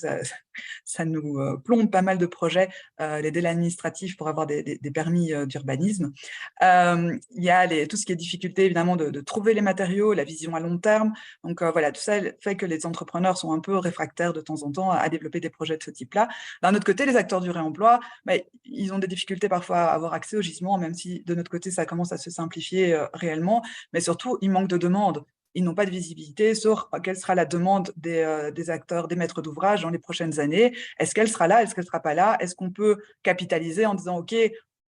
ça nous plombe pas mal de projets, les délais administratifs pour avoir des permis d'urbanisme. Il y a tout ce qui est difficulté, évidemment, de trouver les matériaux, la vision à long terme. Donc, voilà, tout ça fait que les entrepreneurs sont un peu réfractaires de temps en temps à développer des projets de ce type-là. D'un autre côté, les acteurs du réemploi, ils ont des difficultés parfois à avoir accès au gisement, même si de notre côté, ça commence à se simplifier réellement. Mais surtout, il manque de demande. Ils n'ont pas de visibilité sur quelle sera la demande des acteurs, des maîtres d'ouvrage dans les prochaines années. Est-ce qu'elle sera là? Est-ce qu'elle ne sera pas là? Est-ce qu'on peut capitaliser en disant, OK,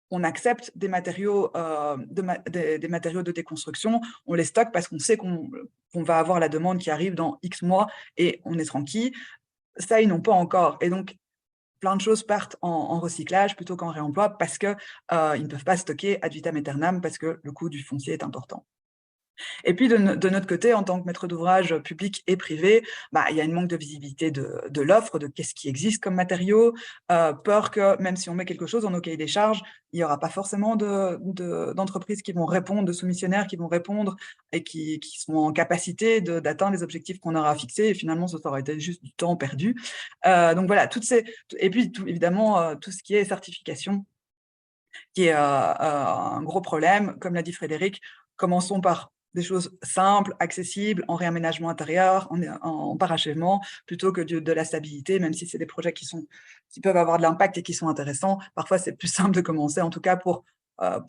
on accepte des matériaux, des matériaux de déconstruction, on les stocke parce qu'on sait qu'on va avoir la demande qui arrive dans X mois et on est tranquille. Ça, ils n'ont pas encore. Et donc, plein de choses partent en recyclage plutôt qu'en réemploi parce qu'ils ne peuvent pas stocker ad vitam aeternam parce que le coût du foncier est important. Et puis, de notre côté, en tant que maître d'ouvrage public et privé, il y a une manque de visibilité de l'offre, de qu'est-ce qui existe comme matériaux, peur que même si on met quelque chose dans nos cahiers des charges, il n'y aura pas forcément d'entreprises qui vont répondre, de soumissionnaires qui vont répondre et qui sont en capacité d'atteindre les objectifs qu'on aura fixés. Et finalement, ça aura été juste du temps perdu. Donc voilà, et puis évidemment, tout ce qui est certification, qui est un gros problème. Comme l'a dit Frédéric, commençons par des choses simples, accessibles, en réaménagement intérieur, en parachèvement, plutôt que de la stabilité, même si c'est des projets qui peuvent avoir de l'impact et qui sont intéressants. Parfois, c'est plus simple de commencer, en tout cas pour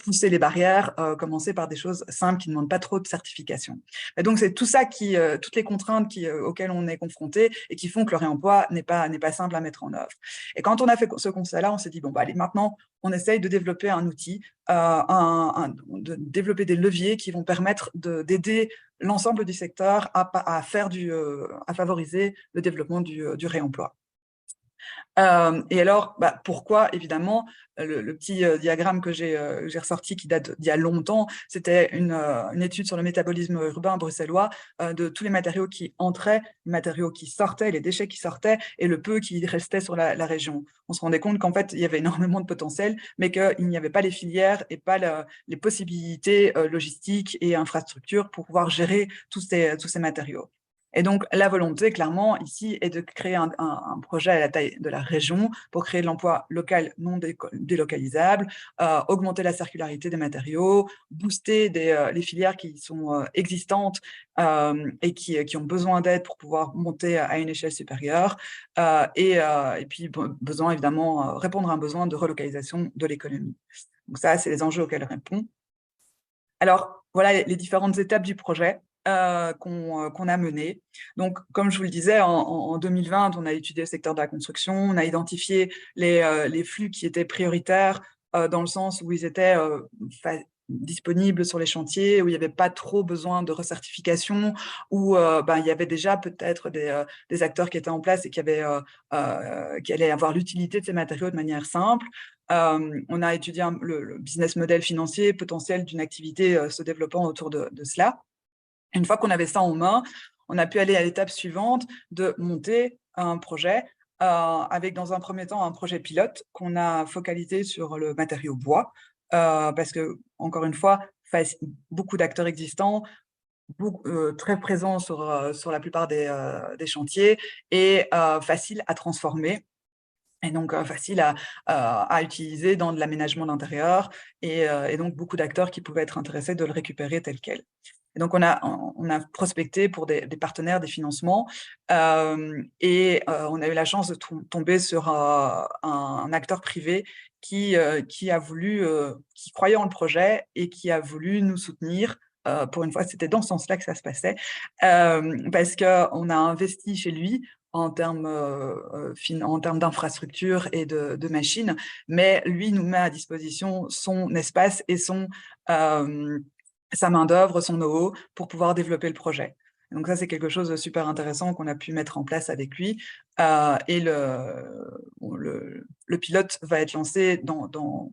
pousser les barrières, commencer par des choses simples qui ne demandent pas trop de certification. Et donc, c'est tout ça toutes les contraintes auxquelles on est confronté et qui font que le réemploi n'est pas simple à mettre en œuvre. Et quand on a fait ce constat-là, on s'est dit, allez, maintenant, on essaye de développer un outil, de développer des leviers qui vont permettre d'aider l'ensemble du secteur à favoriser le développement du réemploi. Et alors, pourquoi, évidemment, le petit diagramme que j'ai ressorti qui date d'il y a longtemps, c'était une étude sur le métabolisme urbain bruxellois de tous les matériaux qui entraient, les matériaux qui sortaient, les déchets qui sortaient et le peu qui restait sur la région. On se rendait compte qu'en fait, il y avait énormément de potentiel, mais qu'il n'y avait pas les filières et pas les possibilités logistiques et infrastructures pour pouvoir gérer tous ces matériaux. Et donc, la volonté, clairement, ici, est de créer un projet à la taille de la région pour créer de l'emploi local non délocalisable, augmenter la circularité des matériaux, booster les filières qui sont existantes et qui ont besoin d'aide pour pouvoir monter à une échelle supérieure, et puis, besoin, évidemment, répondre à un besoin de relocalisation de l'économie. Donc ça, c'est les enjeux auxquels on répond. Alors, voilà les différentes étapes du projet qu'on a mené. Donc, comme je vous le disais, en 2020, on a étudié le secteur de la construction, on a identifié les flux qui étaient prioritaires dans le sens où ils étaient disponibles sur les chantiers, où il n'y avait pas trop besoin de recertification, où il y avait déjà peut-être des acteurs qui étaient en place et qui allaient avoir l'utilité de ces matériaux de manière simple. On a étudié le business model financier potentiel d'une activité se développant autour de cela. Une fois qu'on avait ça en main, on a pu aller à l'étape suivante de monter un projet avec, dans un premier temps, un projet pilote qu'on a focalisé sur le matériau bois, parce que, encore une fois, beaucoup d'acteurs existants, très présents sur la plupart des chantiers et facile à transformer. Et donc, facile à utiliser dans de l'aménagement d'intérieur et donc beaucoup d'acteurs qui pouvaient être intéressés de le récupérer tel quel. Et donc, on a prospecté pour des partenaires, des financements et on a eu la chance de tomber sur un acteur privé qui a voulu, qui croyait en le projet et qui a voulu nous soutenir pour une fois, c'était dans ce sens-là que ça se passait, parce qu'on a investi chez lui en termes d'infrastructure et de machines, mais lui nous met à disposition son espace et sa main-d'œuvre, son know-how pour pouvoir développer le projet. Donc ça, c'est quelque chose de super intéressant qu'on a pu mettre en place avec lui. Et le pilote va être lancé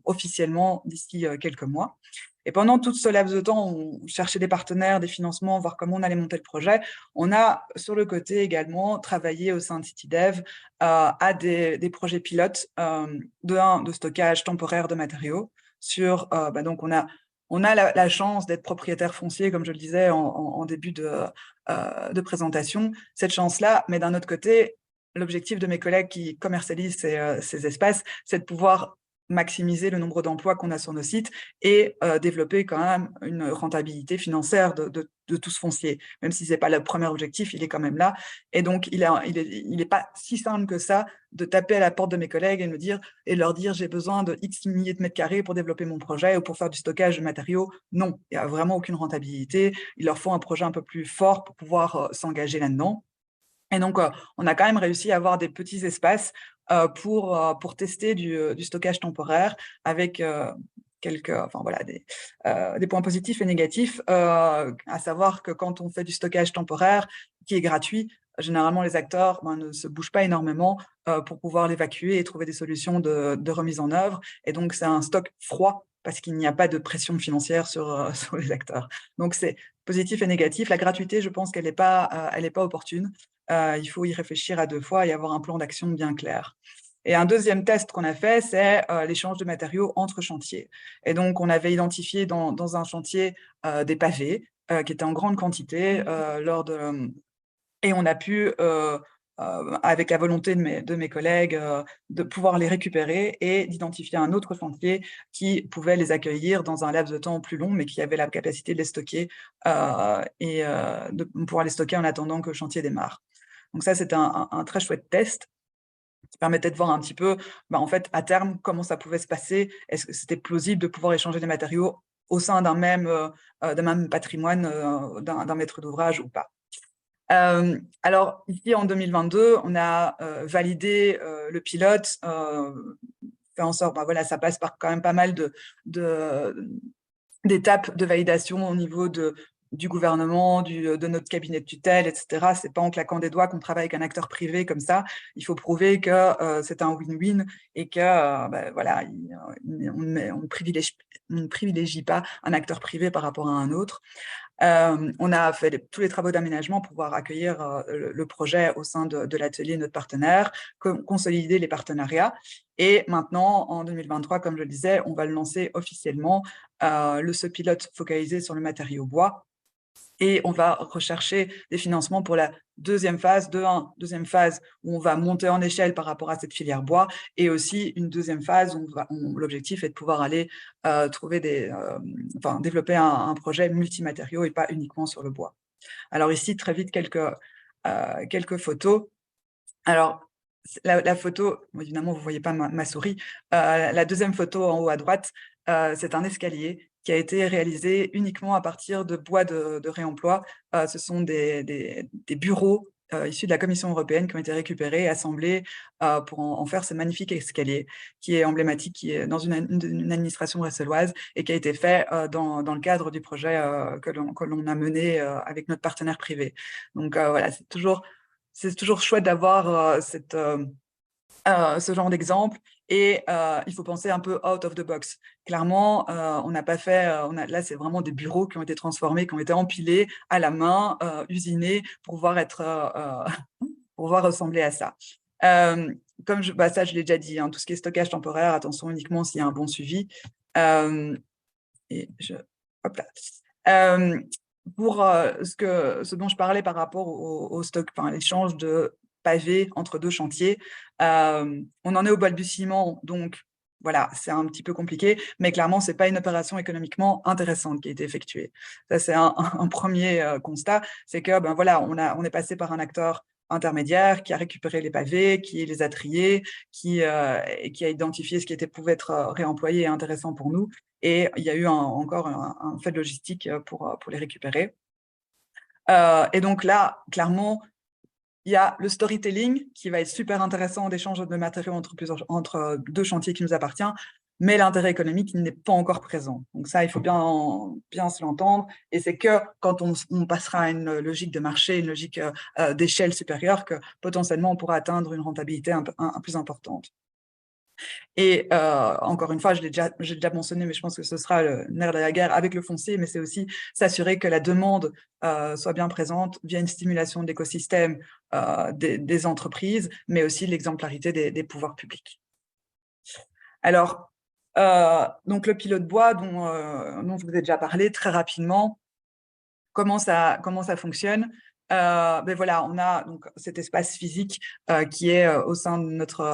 officiellement d'ici quelques mois. Et pendant tout ce laps de temps, on cherchait des partenaires, des financements, voir comment on allait monter le projet. On a, sur le côté également, travaillé au sein de CityDev à des projets pilotes de stockage temporaire de matériaux. Donc on a la chance d'être propriétaire foncier, comme je le disais en début de présentation, cette chance-là, mais d'un autre côté, l'objectif de mes collègues qui commercialisent ces espaces, c'est de pouvoir maximiser le nombre d'emplois qu'on a sur nos sites et développer quand même une rentabilité financière de tout ce foncier. Même si ce n'est pas le premier objectif, il est quand même là. Et donc, il est pas si simple que ça de taper à la porte de mes collègues et leur dire j'ai besoin de X milliers de mètres carrés pour développer mon projet ou pour faire du stockage de matériaux. Non, il n'y a vraiment aucune rentabilité. Il leur faut un projet un peu plus fort pour pouvoir s'engager là-dedans. Et donc, on a quand même réussi à avoir des petits espaces pour tester du stockage temporaire avec des points positifs et négatifs, à savoir que quand on fait du stockage temporaire qui est gratuit, généralement les acteurs ne se bougent pas énormément pour pouvoir l'évacuer et trouver des solutions de remise en œuvre. Et donc, c'est un stock froid parce qu'il n'y a pas de pression financière sur les acteurs. Donc, c'est positif et négatif. La gratuité, je pense qu'elle n'est pas opportune. Il faut y réfléchir à 2 fois et avoir un plan d'action bien clair. Et un deuxième test qu'on a fait, c'est l'échange de matériaux entre chantiers. Et donc, on avait identifié dans un chantier des pavés qui étaient en grande quantité et on a pu, avec la volonté de mes collègues, de pouvoir les récupérer et d'identifier un autre chantier qui pouvait les accueillir dans un laps de temps plus long, mais qui avait la capacité de les stocker et de pouvoir les stocker en attendant que le chantier démarre. Donc ça, c'était un très chouette test qui permettait de voir un petit peu, en fait, à terme, comment ça pouvait se passer. Est-ce que c'était plausible de pouvoir échanger des matériaux au sein d'un même patrimoine, d'un maître d'ouvrage ou pas. Alors, ici, en 2022, on a validé le pilote, fait en sorte, ça passe par quand même pas mal d'étapes de validation au niveau du gouvernement, de notre cabinet de tutelle, etc. C'est pas en claquant des doigts qu'on travaille avec un acteur privé comme ça. Il faut prouver que c'est un win-win et que on ne privilégie pas un acteur privé par rapport à un autre. On a fait tous les travaux d'aménagement pour pouvoir accueillir le projet au sein de l'atelier notre partenaire, consolider les partenariats. Et maintenant, en 2023, comme je le disais, on va le lancer officiellement, ce pilote focalisé sur le matériau bois. Et on va rechercher des financements pour la deuxième phase où on va monter en échelle par rapport à cette filière bois, et aussi une deuxième phase où l'objectif est de pouvoir aller développer un projet multimatériaux et pas uniquement sur le bois. Alors ici, très vite, quelques photos. Alors, la photo, évidemment, vous ne voyez pas ma souris. La deuxième photo en haut à droite, c'est un escalier qui a été réalisé uniquement à partir de bois de réemploi. Ce sont des bureaux issus de la Commission européenne qui ont été récupérés et assemblés pour en faire ce magnifique escalier qui est emblématique, qui est dans une administration bruxelloise et qui a été fait dans le cadre du projet que l'on a mené avec notre partenaire privé. Donc voilà, c'est toujours chouette d'avoir ce genre d'exemple, et il faut penser un peu out of the box. Clairement, on n'a pas fait, là c'est vraiment des bureaux qui ont été transformés, qui ont été empilés à la main, usinés pour pouvoir ressembler à ça. Comme ça je l'ai déjà dit, tout ce qui est stockage temporaire, attention uniquement s'il y a un bon suivi. Hop là. Pour ce dont je parlais par rapport au stock, l'échange de pavés entre 2 chantiers, on en est au balbutiement, donc voilà, c'est un petit peu compliqué, mais clairement, ce n'est pas une opération économiquement intéressante qui a été effectuée. Ça, c'est un premier constat, c'est que on est passé par un acteur intermédiaire qui a récupéré les pavés, qui les a triés, et qui a identifié ce qui pouvait être réemployé et intéressant pour nous. et il y a eu encore un fait de logistique pour les récupérer. Et donc là, clairement, il y a le storytelling qui va être super intéressant d'échange de matériaux entre deux chantiers qui nous appartiennent, mais l'intérêt économique n'est pas encore présent. Donc ça, il faut bien se l'entendre. Et c'est que quand on passera à une logique de marché, une logique d'échelle supérieure, que potentiellement on pourra atteindre une rentabilité un plus importante. Et encore une fois, j'ai déjà mentionné, mais je pense que ce sera le nerf de la guerre avec le foncier, mais c'est aussi s'assurer que la demande soit bien présente via une stimulation de l'écosystème des entreprises, mais aussi l'exemplarité des pouvoirs publics. Alors, donc le pilote bois dont je vous ai déjà parlé très rapidement, comment ça fonctionne? Ben voilà, on a donc cet espace physique qui est au sein de notre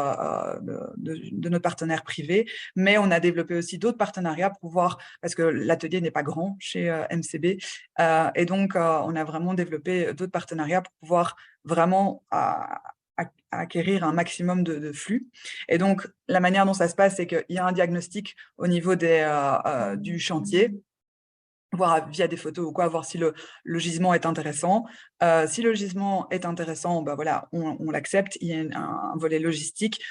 partenaire privé, mais on a développé aussi d'autres partenariats pour pouvoir, parce que l'atelier n'est pas grand chez MCB, et donc on a vraiment développé d'autres partenariats pour pouvoir vraiment acquérir un maximum de flux. Et donc, la manière dont ça se passe, c'est qu'il y a un diagnostic au niveau du chantier, voir via des photos ou quoi, voir si le gisement est intéressant. Si le gisement est intéressant, ben voilà, on l'accepte. Il y a un volet logistique.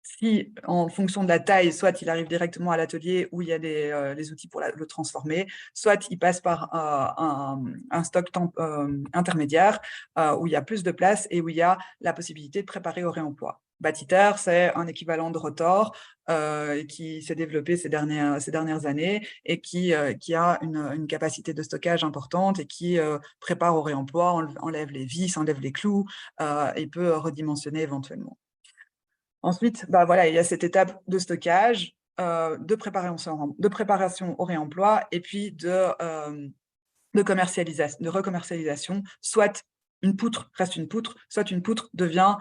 Si, en fonction de la taille, soit il arrive directement à l'atelier où il y a les outils pour le transformer, soit il passe par un stock intermédiaire où il y a plus de place et où il y a la possibilité de préparer au réemploi. Bâtiterre, c'est un équivalent de Rotor qui s'est développé ces dernières années et qui a une capacité de stockage importante et qui prépare au réemploi, enlève les vis, enlève les clous et peut redimensionner éventuellement. Ensuite, bah voilà, il y a cette étape de stockage, de préparation au réemploi et puis de recommercialisation, soit une poutre reste une poutre, soit une poutre devient,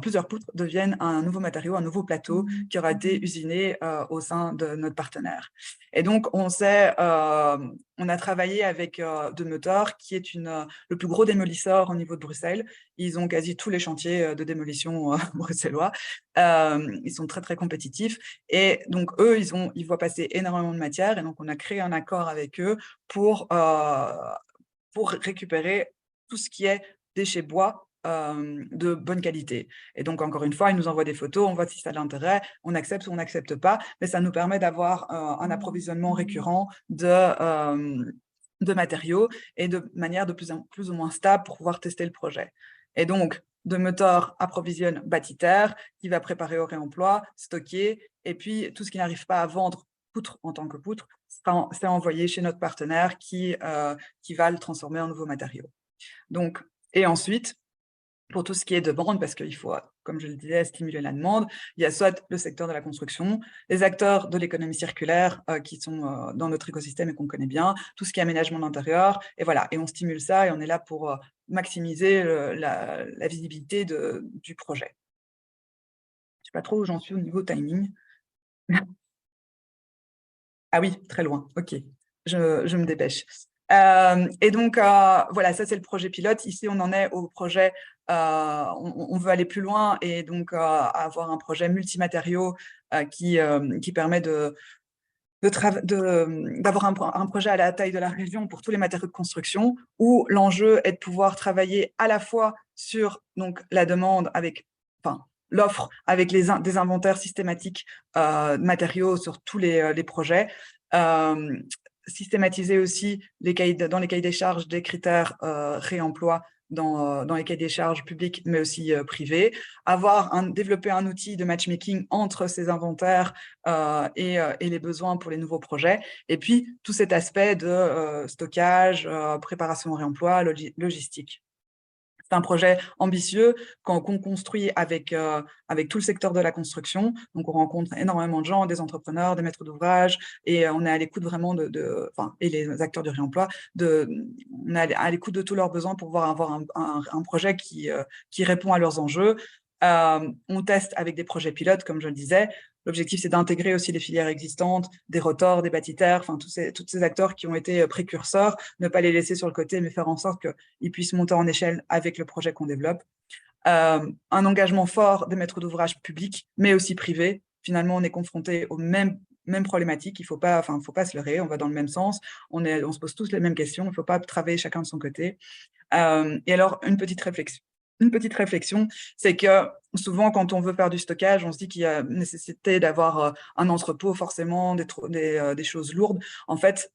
plusieurs poutres deviennent un nouveau matériau, un nouveau plateau qui aura été usiné au sein de notre partenaire. Et donc, on a travaillé avec De Meuter, qui est le plus gros démolisseur au niveau de Bruxelles. Ils ont quasi tous les chantiers de démolition bruxellois. Ils sont très, très compétitifs. Et donc, eux, ils voient passer énormément de matière. Et donc, on a créé un accord avec eux pour récupérer tout ce qui est déchets bois de bonne qualité. Et donc, encore une fois, ils nous envoient des photos, on voit si ça a l'intérêt, on accepte ou on n'accepte pas, mais ça nous permet d'avoir un approvisionnement récurrent de matériaux et de manière de plus ou moins stable pour pouvoir tester le projet. Et donc, De Meuter approvisionne Bâtiterre, qui va préparer au réemploi, stocker, et puis tout ce qui n'arrive pas à vendre poutre en tant que poutre, c'est envoyé chez notre partenaire qui va le transformer en nouveau matériau. Donc, et ensuite, pour tout ce qui est demande, parce qu'il faut, comme je le disais, stimuler la demande, il y a soit le secteur de la construction, les acteurs de l'économie circulaire qui sont dans notre écosystème et qu'on connaît bien, tout ce qui est aménagement d'intérieur, et voilà, et on stimule ça et on est là pour maximiser la visibilité du projet. Je ne sais pas trop où j'en suis au niveau timing. Ah oui, très loin, ok, je me dépêche. Et donc, voilà, ça c'est le projet pilote. Ici, on en est au projet, on veut aller plus loin et donc avoir un projet multimatériaux qui permet d'avoir un projet à la taille de la région pour tous les matériaux de construction, où l'enjeu est de pouvoir travailler à la fois sur donc, la demande l'offre avec des inventaires systématiques de matériaux sur tous les projets, systématiser aussi dans les cahiers des charges des critères réemploi dans les cahiers des charges publics, mais aussi privés, développer un outil de matchmaking entre ces inventaires et les besoins pour les nouveaux projets, et puis tout cet aspect de stockage, préparation au réemploi, logistique. C'est un projet ambitieux qu'on construit avec tout le secteur de la construction. Donc, on rencontre énormément de gens, des entrepreneurs, des maîtres d'ouvrage, et on est à l'écoute vraiment et les acteurs du réemploi, on est à l'écoute de tous leurs besoins pour pouvoir avoir un projet qui répond à leurs enjeux. On teste avec des projets pilotes, comme je le disais. L'objectif, c'est d'intégrer aussi les filières existantes, des Rotors, des Bâtiterres, tous ces acteurs qui ont été précurseurs, ne pas les laisser sur le côté, mais faire en sorte qu'ils puissent monter en échelle avec le projet qu'on développe. Un engagement fort des maîtres d'ouvrage publics, mais aussi privés. Finalement, on est confronté aux mêmes même problématique, il faut pas se leurrer, on va dans le même sens, on se pose tous les mêmes questions, il ne faut pas travailler chacun de son côté. Et alors, une petite réflexion, c'est que souvent, quand on veut faire du stockage, on se dit qu'il y a nécessité d'avoir un entrepôt, forcément, des choses lourdes. En fait,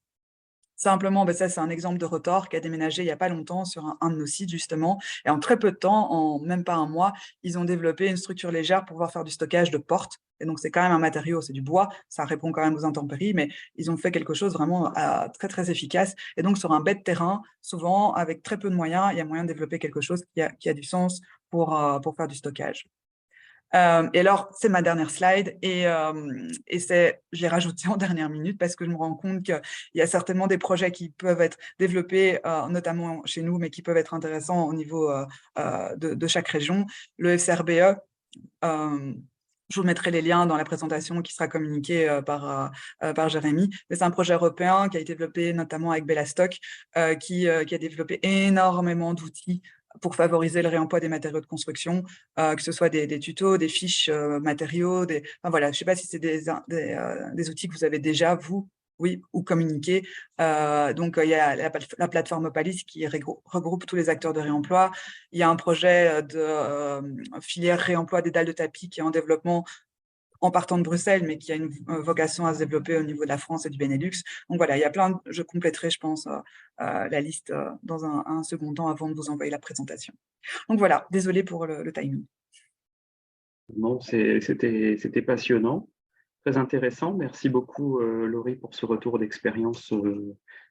simplement, ça, c'est un exemple de Rotor qui a déménagé il n'y a pas longtemps sur un de nos sites, justement. Et en très peu de temps, en même pas un mois, ils ont développé une structure légère pour pouvoir faire du stockage de portes. Et donc, c'est quand même un matériau, c'est du bois, ça répond quand même aux intempéries, mais ils ont fait quelque chose vraiment très, très efficace. Et donc, sur un bête terrain, souvent, avec très peu de moyens, il y a moyen de développer quelque chose qui a du sens pour faire du stockage. Et alors, c'est ma dernière slide et je l'ai rajoutée en dernière minute parce que je me rends compte qu'il y a certainement des projets qui peuvent être développés, notamment chez nous, mais qui peuvent être intéressants au niveau de chaque région. Le FCRBE, je vous mettrai les liens dans la présentation qui sera communiquée par Jérémy. Mais c'est un projet européen qui a été développé notamment avec Bellastock, qui a développé énormément d'outils pour favoriser le réemploi des matériaux de construction, que ce soit des tutos, des fiches matériaux, voilà, je ne sais pas si c'est des outils que vous avez déjà, vous, oui, ou communiquer. Donc, il y a la plateforme Opalis qui regroupe tous les acteurs de réemploi. Il y a un projet de filière réemploi des dalles de tapis qui est en développement en partant de Bruxelles, mais qui a une vocation à se développer au niveau de la France et du Benelux. Donc voilà, il y a je compléterai, je pense, la liste dans un second temps avant de vous envoyer la présentation. Donc voilà, désolé pour le timing. Bon, c'était passionnant, très intéressant. Merci beaucoup, Laurie, pour ce retour d'expérience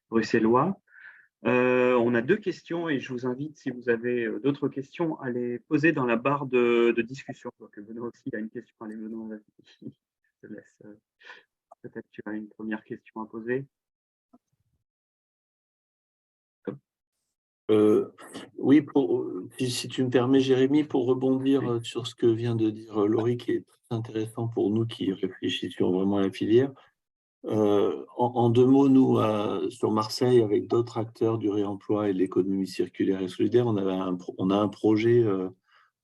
bruxellois. On a 2 questions et je vous invite, si vous avez d'autres questions, à les poser dans la barre de discussion. Que Benoît aussi a une question. Allez, Benoît, vas-y. Je te laisse. Peut-être que tu as une première question à poser. Oui, si tu me permets, Jérémy, pour rebondir sur ce que vient de dire Laurie, qui est très intéressant pour nous qui réfléchissons vraiment à la filière. En 2 mots, nous, sur Marseille, avec d'autres acteurs du réemploi et de l'économie circulaire et solidaire, on a un projet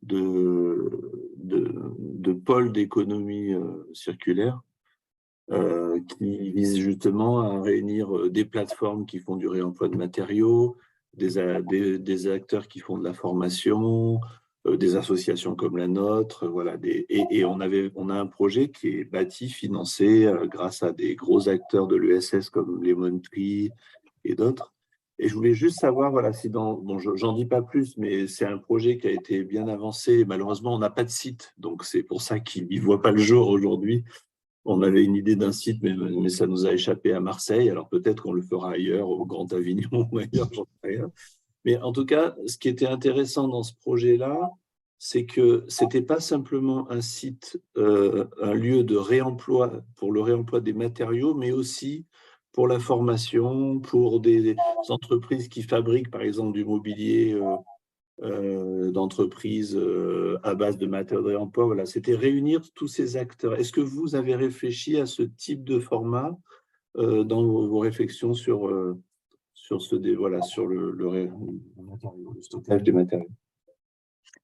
de pôle d'économie circulaire qui vise justement à réunir des plateformes qui font du réemploi de matériaux, des acteurs qui font de la formation, des associations comme la nôtre, voilà, et on a un projet qui est bâti, financé grâce à des gros acteurs de l'ESS comme Lemon Tree et d'autres. Et je voulais juste savoir, voilà, si j'en dis pas plus, mais c'est un projet qui a été bien avancé. Malheureusement, on n'a pas de site, donc c'est pour ça qu'il ne voit pas le jour aujourd'hui. On avait une idée d'un site, mais ça nous a échappé à Marseille. Alors peut-être qu'on le fera ailleurs, au Grand Avignon ou ailleurs, j'en sais rien. Mais en tout cas, ce qui était intéressant dans ce projet-là, c'est que ce n'était pas simplement un site, un lieu de réemploi pour le réemploi des matériaux, mais aussi pour la formation, pour des entreprises qui fabriquent, par exemple, du mobilier d'entreprises à base de matériaux de réemploi. Voilà, c'était réunir tous ces acteurs. Est-ce que vous avez réfléchi à ce type de format dans vos réflexions sur le stockage des matériaux?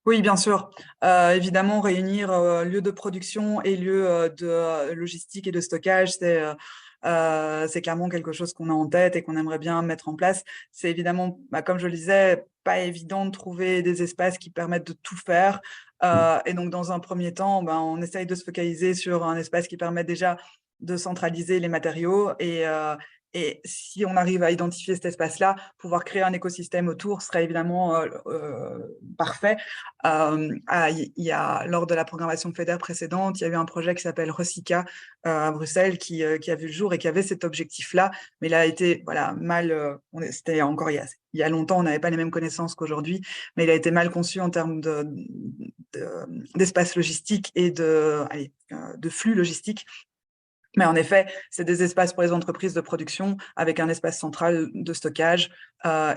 Oui, bien sûr. Évidemment, réunir lieu de production et lieu de logistique et de stockage, c'est clairement quelque chose qu'on a en tête et qu'on aimerait bien mettre en place. C'est évidemment, comme je le disais, pas évident de trouver des espaces qui permettent de tout faire. Et donc, dans un premier temps, on essaye de se focaliser sur un espace qui permet déjà de centraliser les matériaux et si on arrive à identifier cet espace-là, pouvoir créer un écosystème autour serait évidemment parfait. Lors de la programmation FEDER précédente, il y a eu un projet qui s'appelle Recyca à Bruxelles qui a vu le jour et qui avait cet objectif-là, mais il a été mal, c'était encore il y a longtemps, on n'avait pas les mêmes connaissances qu'aujourd'hui, mais il a été mal conçu en termes d'espace logistique et de flux logistique. Mais en effet, c'est des espaces pour les entreprises de production avec un espace central de stockage.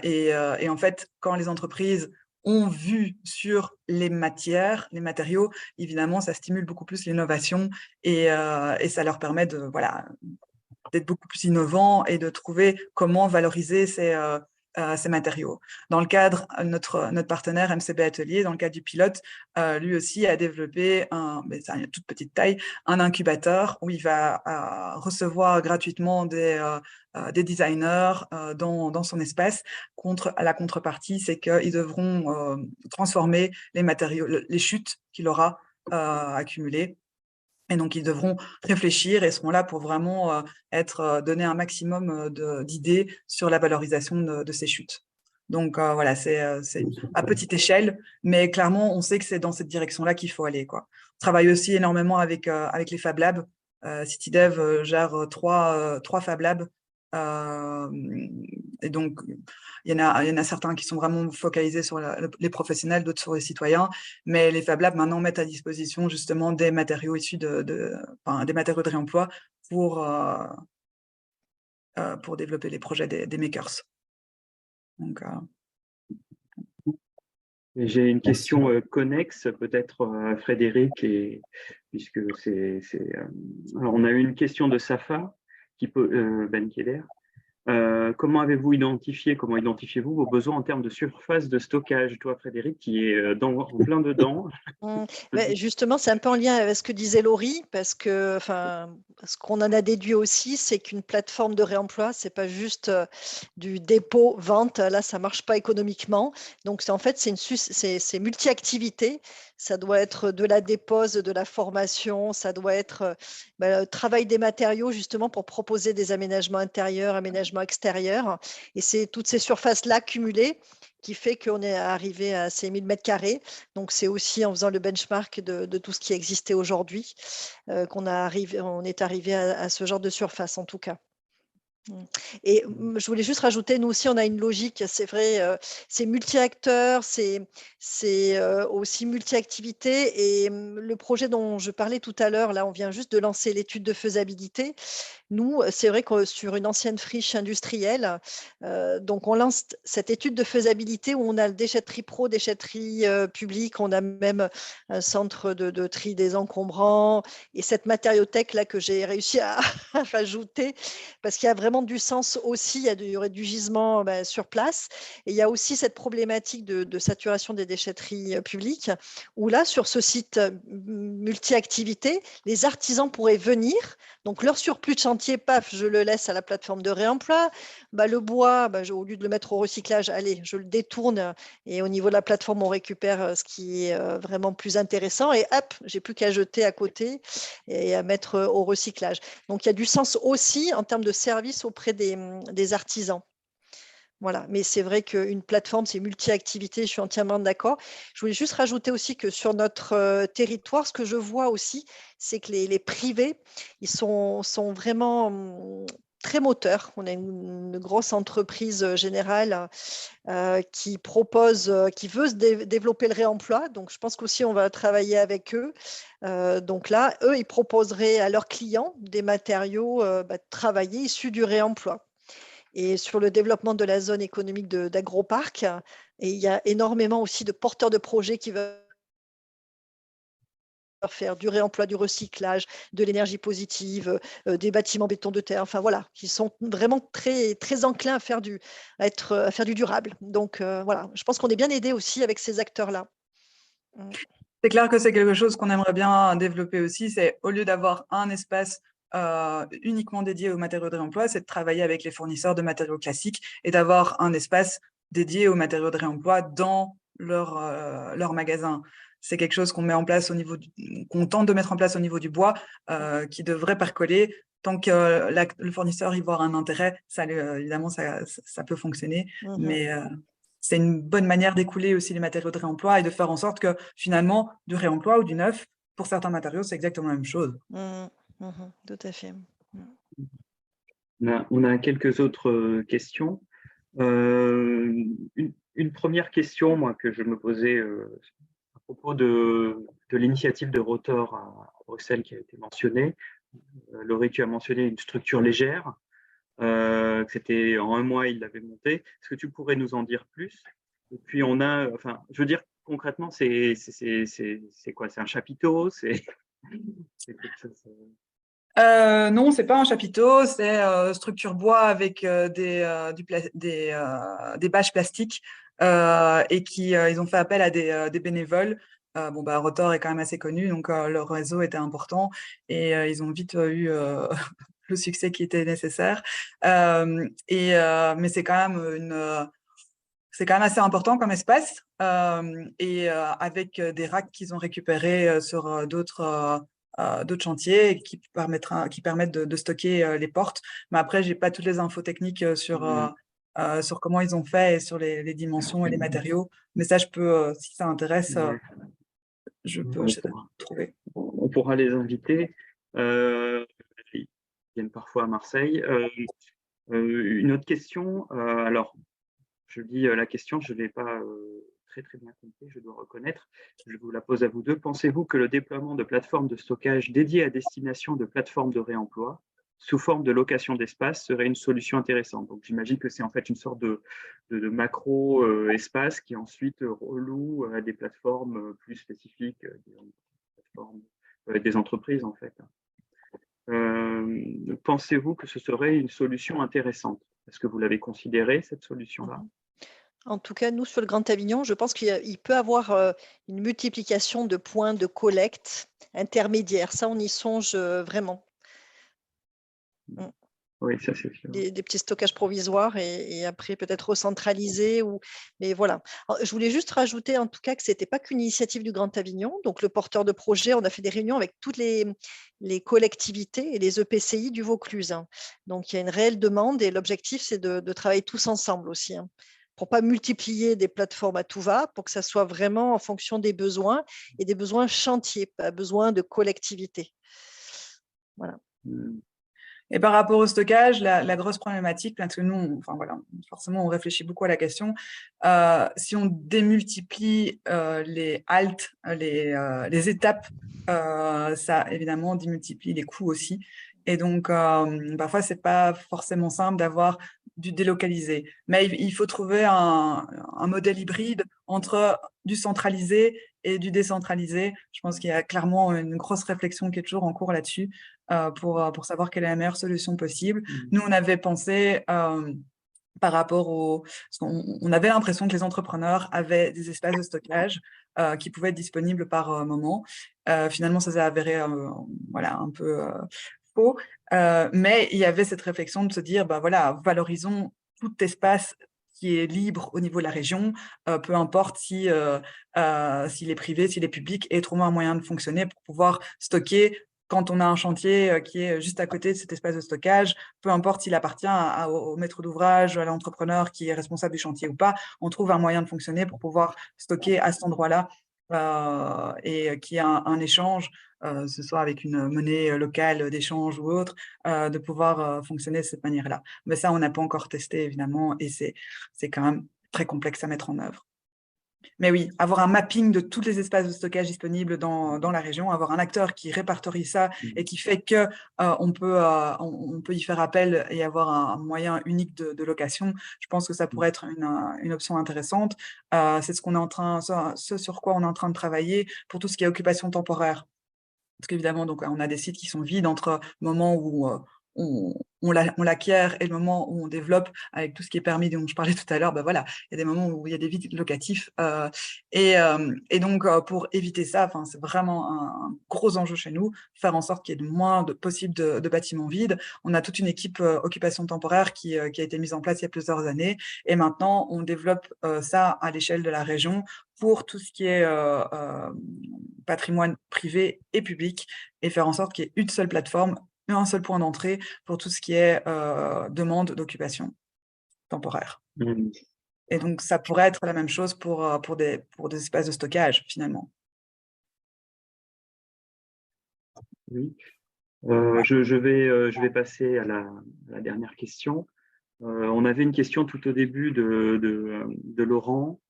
Et en fait, quand les entreprises ont vu sur les matériaux, évidemment, ça stimule beaucoup plus l'innovation et ça leur permet d'être beaucoup plus innovants et de trouver comment valoriser ces matériaux. Dans le cadre, notre partenaire MCB Atelier, dans le cadre du pilote, lui aussi a développé, mais c'est une toute petite taille, un incubateur où il va recevoir gratuitement des designers dans son espace. La contrepartie, c'est qu'ils devront transformer les matériaux, les chutes qu'il aura accumulées. Et donc, ils devront réfléchir et seront là pour vraiment donner un maximum d'idées sur la valorisation de ces chutes. Donc, voilà, c'est à petite échelle, mais clairement, on sait que c'est dans cette direction-là qu'il faut aller, quoi. On travaille aussi énormément avec les Fab Labs. CityDev gère trois Fab Labs. Et donc, il y en a certains qui sont vraiment focalisés sur les professionnels, d'autres sur les citoyens. Mais les Fab Labs maintenant mettent à disposition justement des matériaux issus des matériaux de réemploi pour développer les projets des makers. Donc, j'ai une question connexe, peut-être à Frédéric, puisque alors on a eu une question de Safa, Ben Keller. Comment identifiez-vous vos besoins en termes de surface de stockage? Toi, Frédéric, qui est en plein dedans. Mais justement, c'est un peu en lien avec ce que disait Laurie, parce que ce qu'on en a déduit aussi, c'est qu'une plateforme de réemploi, c'est pas juste du dépôt, vente, là, ça marche pas économiquement. Donc, en fait, c'est multi-activité. Ça doit être de la dépose, de la formation, ça doit être le travail des matériaux, justement, pour proposer des aménagements intérieurs, aménagements extérieurs. Et c'est toutes ces surfaces-là cumulées qui fait qu'on est arrivé à ces 1000 mètres carrés. Donc, c'est aussi en faisant le benchmark de tout ce qui existait aujourd'hui on est arrivé à ce genre de surface, en tout cas. Et je voulais juste rajouter, nous aussi, on a une logique, c'est vrai, c'est multi-acteurs, c'est aussi multi-activités. Et le projet dont je parlais tout à l'heure, là, on vient juste de lancer l'étude de faisabilité. Nous, c'est vrai que sur une ancienne friche industrielle, donc on lance cette étude de faisabilité où on a le déchetterie pro, déchetterie publique, on a même un centre de tri des encombrants et cette matériothèque là que j'ai réussi à rajouter parce qu'il y a vraiment du sens aussi, il y aurait du gisement sur place et il y a aussi cette problématique de saturation des déchetteries publiques où là, sur ce site multi-activité, les artisans pourraient venir, donc leur surplus de chantier, paf, je le laisse à la plateforme de réemploi. Le bois, au lieu de le mettre au recyclage, allez, je le détourne et au niveau de la plateforme, on récupère ce qui est vraiment plus intéressant et hop, j'ai plus qu'à jeter à côté et à mettre au recyclage. Donc, il y a du sens aussi en termes de service auprès des artisans. Voilà, mais c'est vrai qu'une plateforme, c'est multi-activité, je suis entièrement d'accord. Je voulais juste rajouter aussi que sur notre territoire, ce que je vois aussi, c'est que les privés, ils sont vraiment très moteurs. On a une grosse entreprise générale qui propose, qui veut développer le réemploi. Donc, je pense qu'aussi, on va travailler avec eux. Donc là, eux, ils proposeraient à leurs clients des matériaux travaillés issus du réemploi. Et sur le développement de la zone économique d'Agroparc, et il y a énormément aussi de porteurs de projets qui veulent faire du réemploi, du recyclage, de l'énergie positive, des bâtiments béton de terre, enfin voilà, qui sont vraiment très, très enclins à faire du durable. Donc voilà, je pense qu'on est bien aidé aussi avec ces acteurs-là. C'est clair que c'est quelque chose qu'on aimerait bien développer aussi, c'est au lieu d'avoir un espace uniquement dédié aux matériaux de réemploi, c'est de travailler avec les fournisseurs de matériaux classiques et d'avoir un espace dédié aux matériaux de réemploi dans leur magasin. C'est quelque chose qu'on met en place qu'on tente de mettre en place au niveau du bois, qui devrait percoler. Tant que le fournisseur y voit un intérêt, évidemment, ça peut fonctionner. Mais c'est une bonne manière d'écouler aussi les matériaux de réemploi et de faire en sorte que finalement, du réemploi ou du neuf, pour certains matériaux, c'est exactement la même chose. Tout à fait. On a quelques autres questions. Une première question, moi, que je me posais à propos de l'initiative de Rotor à Bruxelles qui a été mentionnée. Laurie, tu as mentionné une structure légère. C'était en un mois, il l'avait montée. Est-ce que tu pourrais nous en dire plus? Et puis on a, je veux dire concrètement, c'est quoi? C'est un chapiteau? C'est quelque chose. Non, c'est pas un chapiteau, c'est structure bois avec des bâches plastiques et ils ont fait appel à des bénévoles. Rotor est quand même assez connu, donc leur réseau était important et ils ont vite eu le succès qui était nécessaire. Mais c'est quand même assez important comme espace avec des racks qu'ils ont récupérés sur d'autres chantiers et qui permettent de stocker les portes. Mais après, j'ai pas toutes les infos techniques sur comment ils ont fait et sur les dimensions et les matériaux. Mais ça, je peux, si ça intéresse, Ouais. je peux On essayer de pourra, trouver. on pourra les inviter. Ils viennent parfois à Marseille. Une autre question. Alors, je dis la question, je ne l'ai pas très très bien compris, je dois reconnaître. Je vous la pose à vous deux. Pensez-vous que le déploiement de plateformes de stockage dédiées à destination de plateformes de réemploi sous forme de location d'espace serait une solution intéressante? Donc, j'imagine que c'est en fait une sorte de macro-espace qui ensuite reloue à des plateformes plus spécifiques, des entreprises en fait. Pensez-vous que ce serait une solution intéressante? Est-ce que vous l'avez considéré, cette solution-là? En tout cas, nous, sur le Grand Avignon, je pense qu'il peut avoir une multiplication de points de collecte intermédiaires. Ça, on y songe vraiment. Oui, ça c'est sûr. Des petits stockages provisoires et après peut-être recentralisés. Mais voilà. Alors, je voulais juste rajouter en tout cas que ce n'était pas qu'une initiative du Grand Avignon. Donc, le porteur de projet, on a fait des réunions avec toutes les collectivités et les EPCI du Vaucluse, hein. Donc, il y a une réelle demande et l'objectif, c'est de travailler tous ensemble aussi, hein, pour ne pas multiplier des plateformes à tout va, pour que ça soit vraiment en fonction des besoins et des besoins chantiers, pas besoin de collectivité. Voilà. Et par rapport au stockage, la grosse problématique, parce que nous, forcément, on réfléchit beaucoup à la question. Si on démultiplie les haltes, les étapes, ça évidemment démultiplie les coûts aussi. Et donc, parfois, c'est pas forcément simple d'avoir du délocalisé. Mais il faut trouver un modèle hybride entre du centralisé et du décentralisé. Je pense qu'il y a clairement une grosse réflexion qui est toujours en cours là-dessus pour savoir quelle est la meilleure solution possible. Nous, on avait pensé par rapport parce qu'on avait l'impression que les entrepreneurs avaient des espaces de stockage qui pouvaient être disponibles par moment. Finalement, ça s'est avéré un peu faux. Mais il y avait cette réflexion de se dire, valorisons tout espace qui est libre au niveau de la région, peu importe s'il est privé, s'il est public, et trouver un moyen de fonctionner pour pouvoir stocker quand on a un chantier qui est juste à côté de cet espace de stockage, peu importe s'il appartient au maître d'ouvrage, à l'entrepreneur qui est responsable du chantier ou pas, on trouve un moyen de fonctionner pour pouvoir stocker à cet endroit-là et qu'il y ait un échange, ce soit avec une monnaie locale d'échange ou autre, de pouvoir fonctionner de cette manière-là. Mais ça, on n'a pas encore testé, évidemment, et c'est quand même très complexe à mettre en œuvre. Mais oui, avoir un mapping de tous les espaces de stockage disponibles dans la région, avoir un acteur qui répertorie ça et qui fait que on peut y faire appel et avoir un moyen unique de location, je pense que ça pourrait être une option intéressante. C'est ce sur quoi on est en train de travailler pour tout ce qui est occupation temporaire. Parce qu'évidemment, donc, on a des sites qui sont vides entre le moment où on l'acquiert et le moment où on développe avec tout ce qui est permis dont je parlais tout à l'heure. Il y a des moments où il y a des vides locatifs. Et donc, pour éviter ça, c'est vraiment un gros enjeu chez nous, faire en sorte qu'il y ait le moins possible de bâtiments vides. On a toute une équipe occupation temporaire qui a été mise en place il y a plusieurs années. Et maintenant, on développe ça à l'échelle de la région pour tout ce qui est patrimoine privé et public et faire en sorte qu'il y ait une seule plateforme, un seul point d'entrée pour tout ce qui est demande d'occupation temporaire. Et donc, ça pourrait être la même chose pour des espaces de stockage, finalement. Oui. Je vais passer à la dernière question. On avait une question tout au début de Laurent.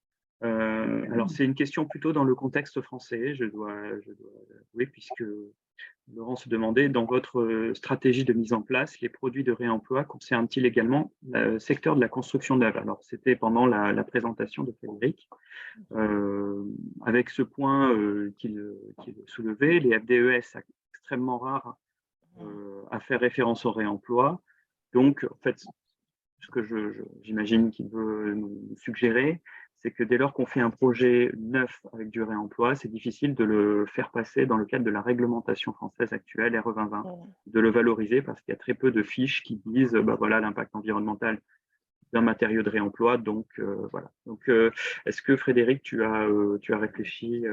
Alors, c'est une question plutôt dans le contexte français, je dois avouer, puisque Laurent se demandait, dans votre stratégie de mise en place, les produits de réemploi concernent-ils également le secteur de la construction neuve? Alors, c'était pendant la présentation de Frédéric. Avec ce point qu'il soulevait, les FDES extrêmement rares à faire référence au réemploi. Donc, en fait, ce que j'imagine qu'il veut nous suggérer, c'est que dès lors qu'on fait un projet neuf avec du réemploi, c'est difficile de le faire passer dans le cadre de la réglementation française actuelle, RE 2020, de le valoriser parce qu'il y a très peu de fiches qui disent bah voilà l'impact environnemental d'un matériau de réemploi. Donc, voilà. Donc, est-ce que Frédéric, tu as réfléchi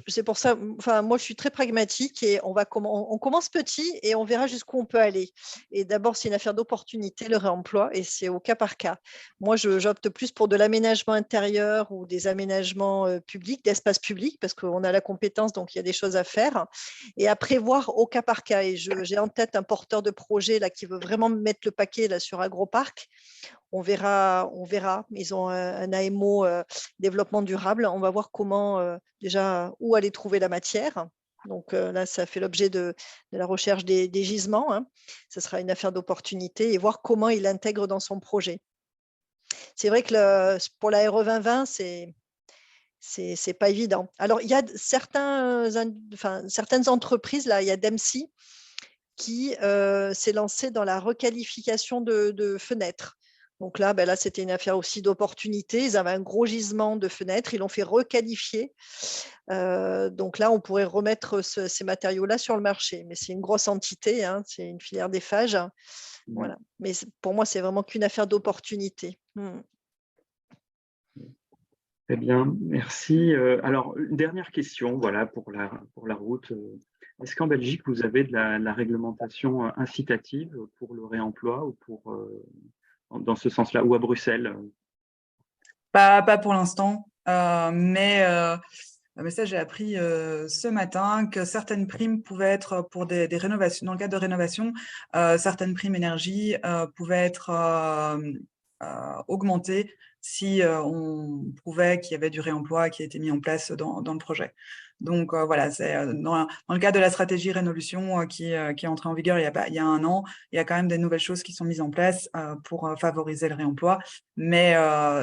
c'est pour ça, enfin, moi je suis très pragmatique et on commence petit et on verra jusqu'où on peut aller. Et d'abord, c'est une affaire d'opportunité, le réemploi, et c'est au cas par cas. Moi, j'opte plus pour de l'aménagement intérieur ou des aménagements publics, d'espace public, parce qu'on a la compétence, donc il y a des choses à faire. Et à prévoir au cas par cas. Et j'ai en tête un porteur de projet là, qui veut vraiment mettre le paquet là, sur Agroparc. On verra. Ils ont un AMO développement durable. On va voir comment, déjà, où aller trouver la matière. Donc là, ça fait l'objet de la recherche des gisements. Hein. Ce sera une affaire d'opportunité et voir comment il l'intègre dans son projet. C'est vrai que pour la RE 2020, c'est pas évident. Alors, il y a certaines entreprises, là, il y a Dempsey qui s'est lancé dans la requalification de fenêtres. Donc là, là c'était une affaire aussi d'opportunité. Ils avaient un gros gisement de fenêtres, ils l'ont fait requalifier. Donc là, on pourrait remettre ces matériaux-là sur le marché. Mais c'est une grosse entité, hein, c'est une filière d'Eiffage. Voilà. Mais pour moi, c'est vraiment qu'une affaire d'opportunité. Très bien, merci. Alors, une dernière question voilà, pour la route. Est-ce qu'en Belgique, vous avez de la réglementation incitative pour le réemploi ou dans ce sens-là, ou à Bruxelles? Pas pour l'instant, mais ça, j'ai appris ce matin que certaines primes pouvaient être pour des rénovations, dans le cadre de rénovation, certaines primes énergie pouvaient être augmentées si on prouvait qu'il y avait du réemploi qui a été mis en place dans le projet. Donc voilà, c'est dans le cadre de la stratégie Rénolution qui est entrée en vigueur il y a 1 an, il y a quand même des nouvelles choses qui sont mises en place pour favoriser le réemploi, mais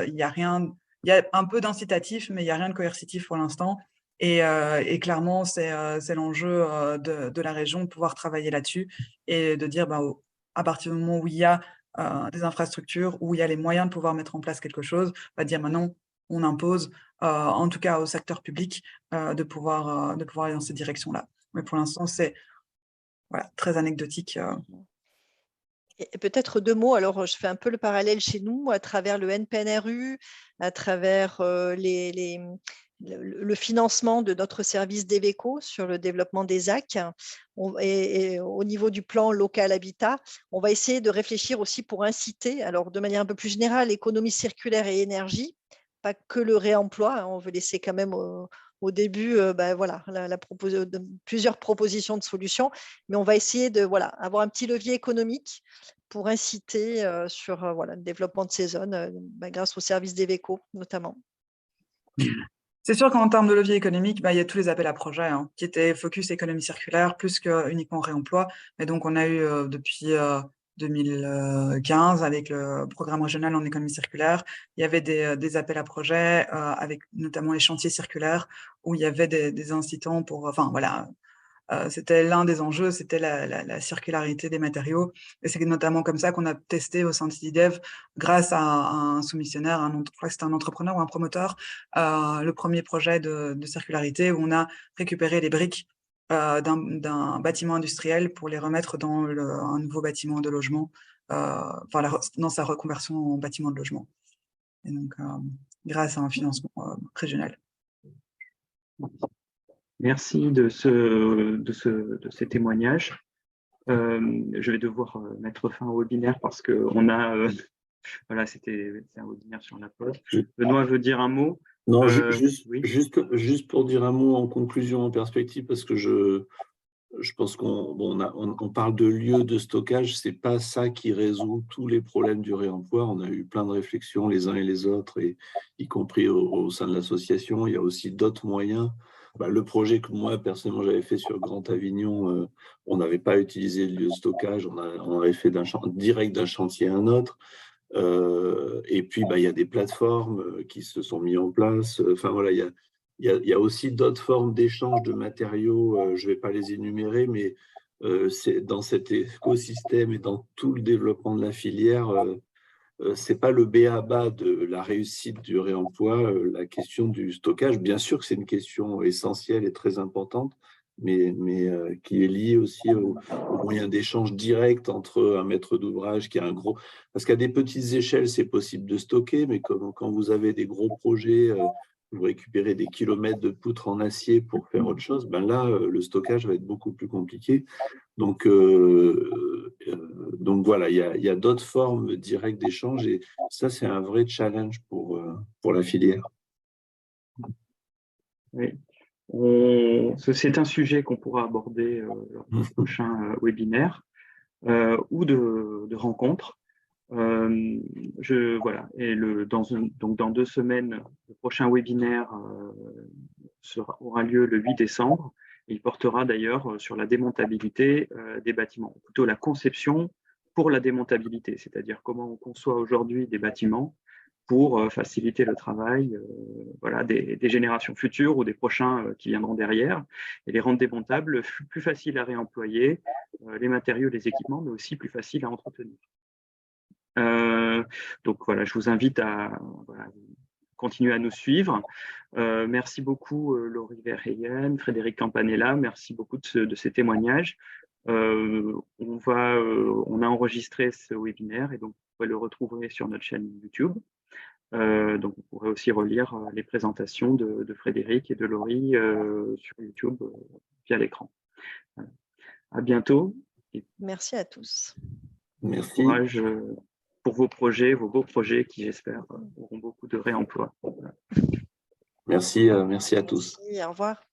il y a rien. Il y a un peu d'incitatif, mais il n'y a rien de coercitif pour l'instant. Et clairement, c'est l'enjeu de la région de pouvoir travailler là-dessus et de dire, à partir du moment où il y a des infrastructures, où il y a les moyens de pouvoir mettre en place quelque chose, on va dire maintenant, on impose, en tout cas au secteur public, de pouvoir aller dans cette direction-là. Mais pour l'instant, c'est très anecdotique. Et peut-être 2 mots, alors je fais un peu le parallèle chez nous, à travers le NPNRU, à travers le financement de notre service d'Eveco sur le développement des ZAC, et au niveau du plan local habitat, on va essayer de réfléchir aussi pour inciter, alors de manière un peu plus générale, l'économie circulaire et énergie, pas que le réemploi, hein, on veut laisser quand même au début, voilà, plusieurs propositions de solutions, mais on va essayer de avoir un petit levier économique pour inciter sur le développement de ces zones grâce au service d'Eveco notamment. C'est sûr qu'en termes de levier économique, il y a tous les appels à projets qui étaient focus économie circulaire plus que uniquement réemploi. Et donc, on a eu depuis 2015 avec le programme régional en économie circulaire, il y avait des appels à projets avec notamment les chantiers circulaires où il y avait des incitants pour, c'était l'un des enjeux, c'était la circularité des matériaux. Et c'est notamment comme ça qu'on a testé au sein de CIDEV, grâce à un soumissionnaire, je crois que c'était un entrepreneur ou un promoteur, le premier projet de circularité où on a récupéré les briques d'un bâtiment industriel pour les remettre dans un nouveau bâtiment de logement, dans sa reconversion en bâtiment de logement. Et donc, grâce à un financement régional. Merci de ces témoignages. Je vais devoir mettre fin au webinaire parce qu'on a... voilà, c'est un webinaire sur la poste. Benoît veut dire un mot. Non, oui. juste pour dire un mot en conclusion, en perspective, parce que je pense qu'on parle de lieux de stockage, c'est pas ça qui résout tous les problèmes du réemploi. On a eu plein de réflexions les uns et les autres, et y compris au sein de l'association. Il y a aussi d'autres moyens. Le projet que moi, personnellement, j'avais fait sur Grand Avignon, on n'avait pas utilisé le lieu de stockage, on avait fait direct d'un chantier à un autre. Et puis, il y a des plateformes qui se sont mises en place. Enfin, voilà, il y a aussi d'autres formes d'échange de matériaux. Je ne vais pas les énumérer, mais dans cet écosystème et dans tout le développement de la filière, ce n'est pas le b.a.-ba de la réussite du réemploi, la question du stockage. Bien sûr que c'est une question essentielle et très importante, mais qui est liée aussi au moyen d'échange direct entre un maître d'ouvrage qui a un gros… Parce qu'à des petites échelles, c'est possible de stocker, mais quand vous avez des gros projets, vous récupérez des kilomètres de poutres en acier pour faire autre chose, ben là, le stockage va être beaucoup plus compliqué. Donc voilà, il y a d'autres formes directes d'échange et ça, c'est un vrai challenge pour la filière. Oui. C'est un sujet qu'on pourra aborder lors du prochain webinaire ou de rencontres. Voilà. Et donc dans 2 semaines, le prochain webinaire aura lieu le 8 décembre. Il portera d'ailleurs sur la démontabilité des bâtiments, ou plutôt la conception pour la démontabilité, c'est-à-dire comment on conçoit aujourd'hui des bâtiments pour faciliter le travail voilà, des générations futures ou des prochains qui viendront derrière, et les rendre démontables, plus faciles à réemployer, les matériaux, les équipements, mais aussi plus faciles à entretenir. Donc voilà, je vous invite à continuer à nous suivre. Merci beaucoup Laurie Verheyen, Frédéric Campanella, merci beaucoup de ces témoignages. On a enregistré ce webinaire et donc vous pouvez le retrouver sur notre chaîne YouTube. Donc vous pourrez aussi relire les présentations de Frédéric et de Laurie sur YouTube via l'écran. À bientôt. Et merci à tous. Merci. Courage pour vos projets, vos beaux projets qui, j'espère, auront beaucoup de réemploi. Merci à tous. Merci, au revoir.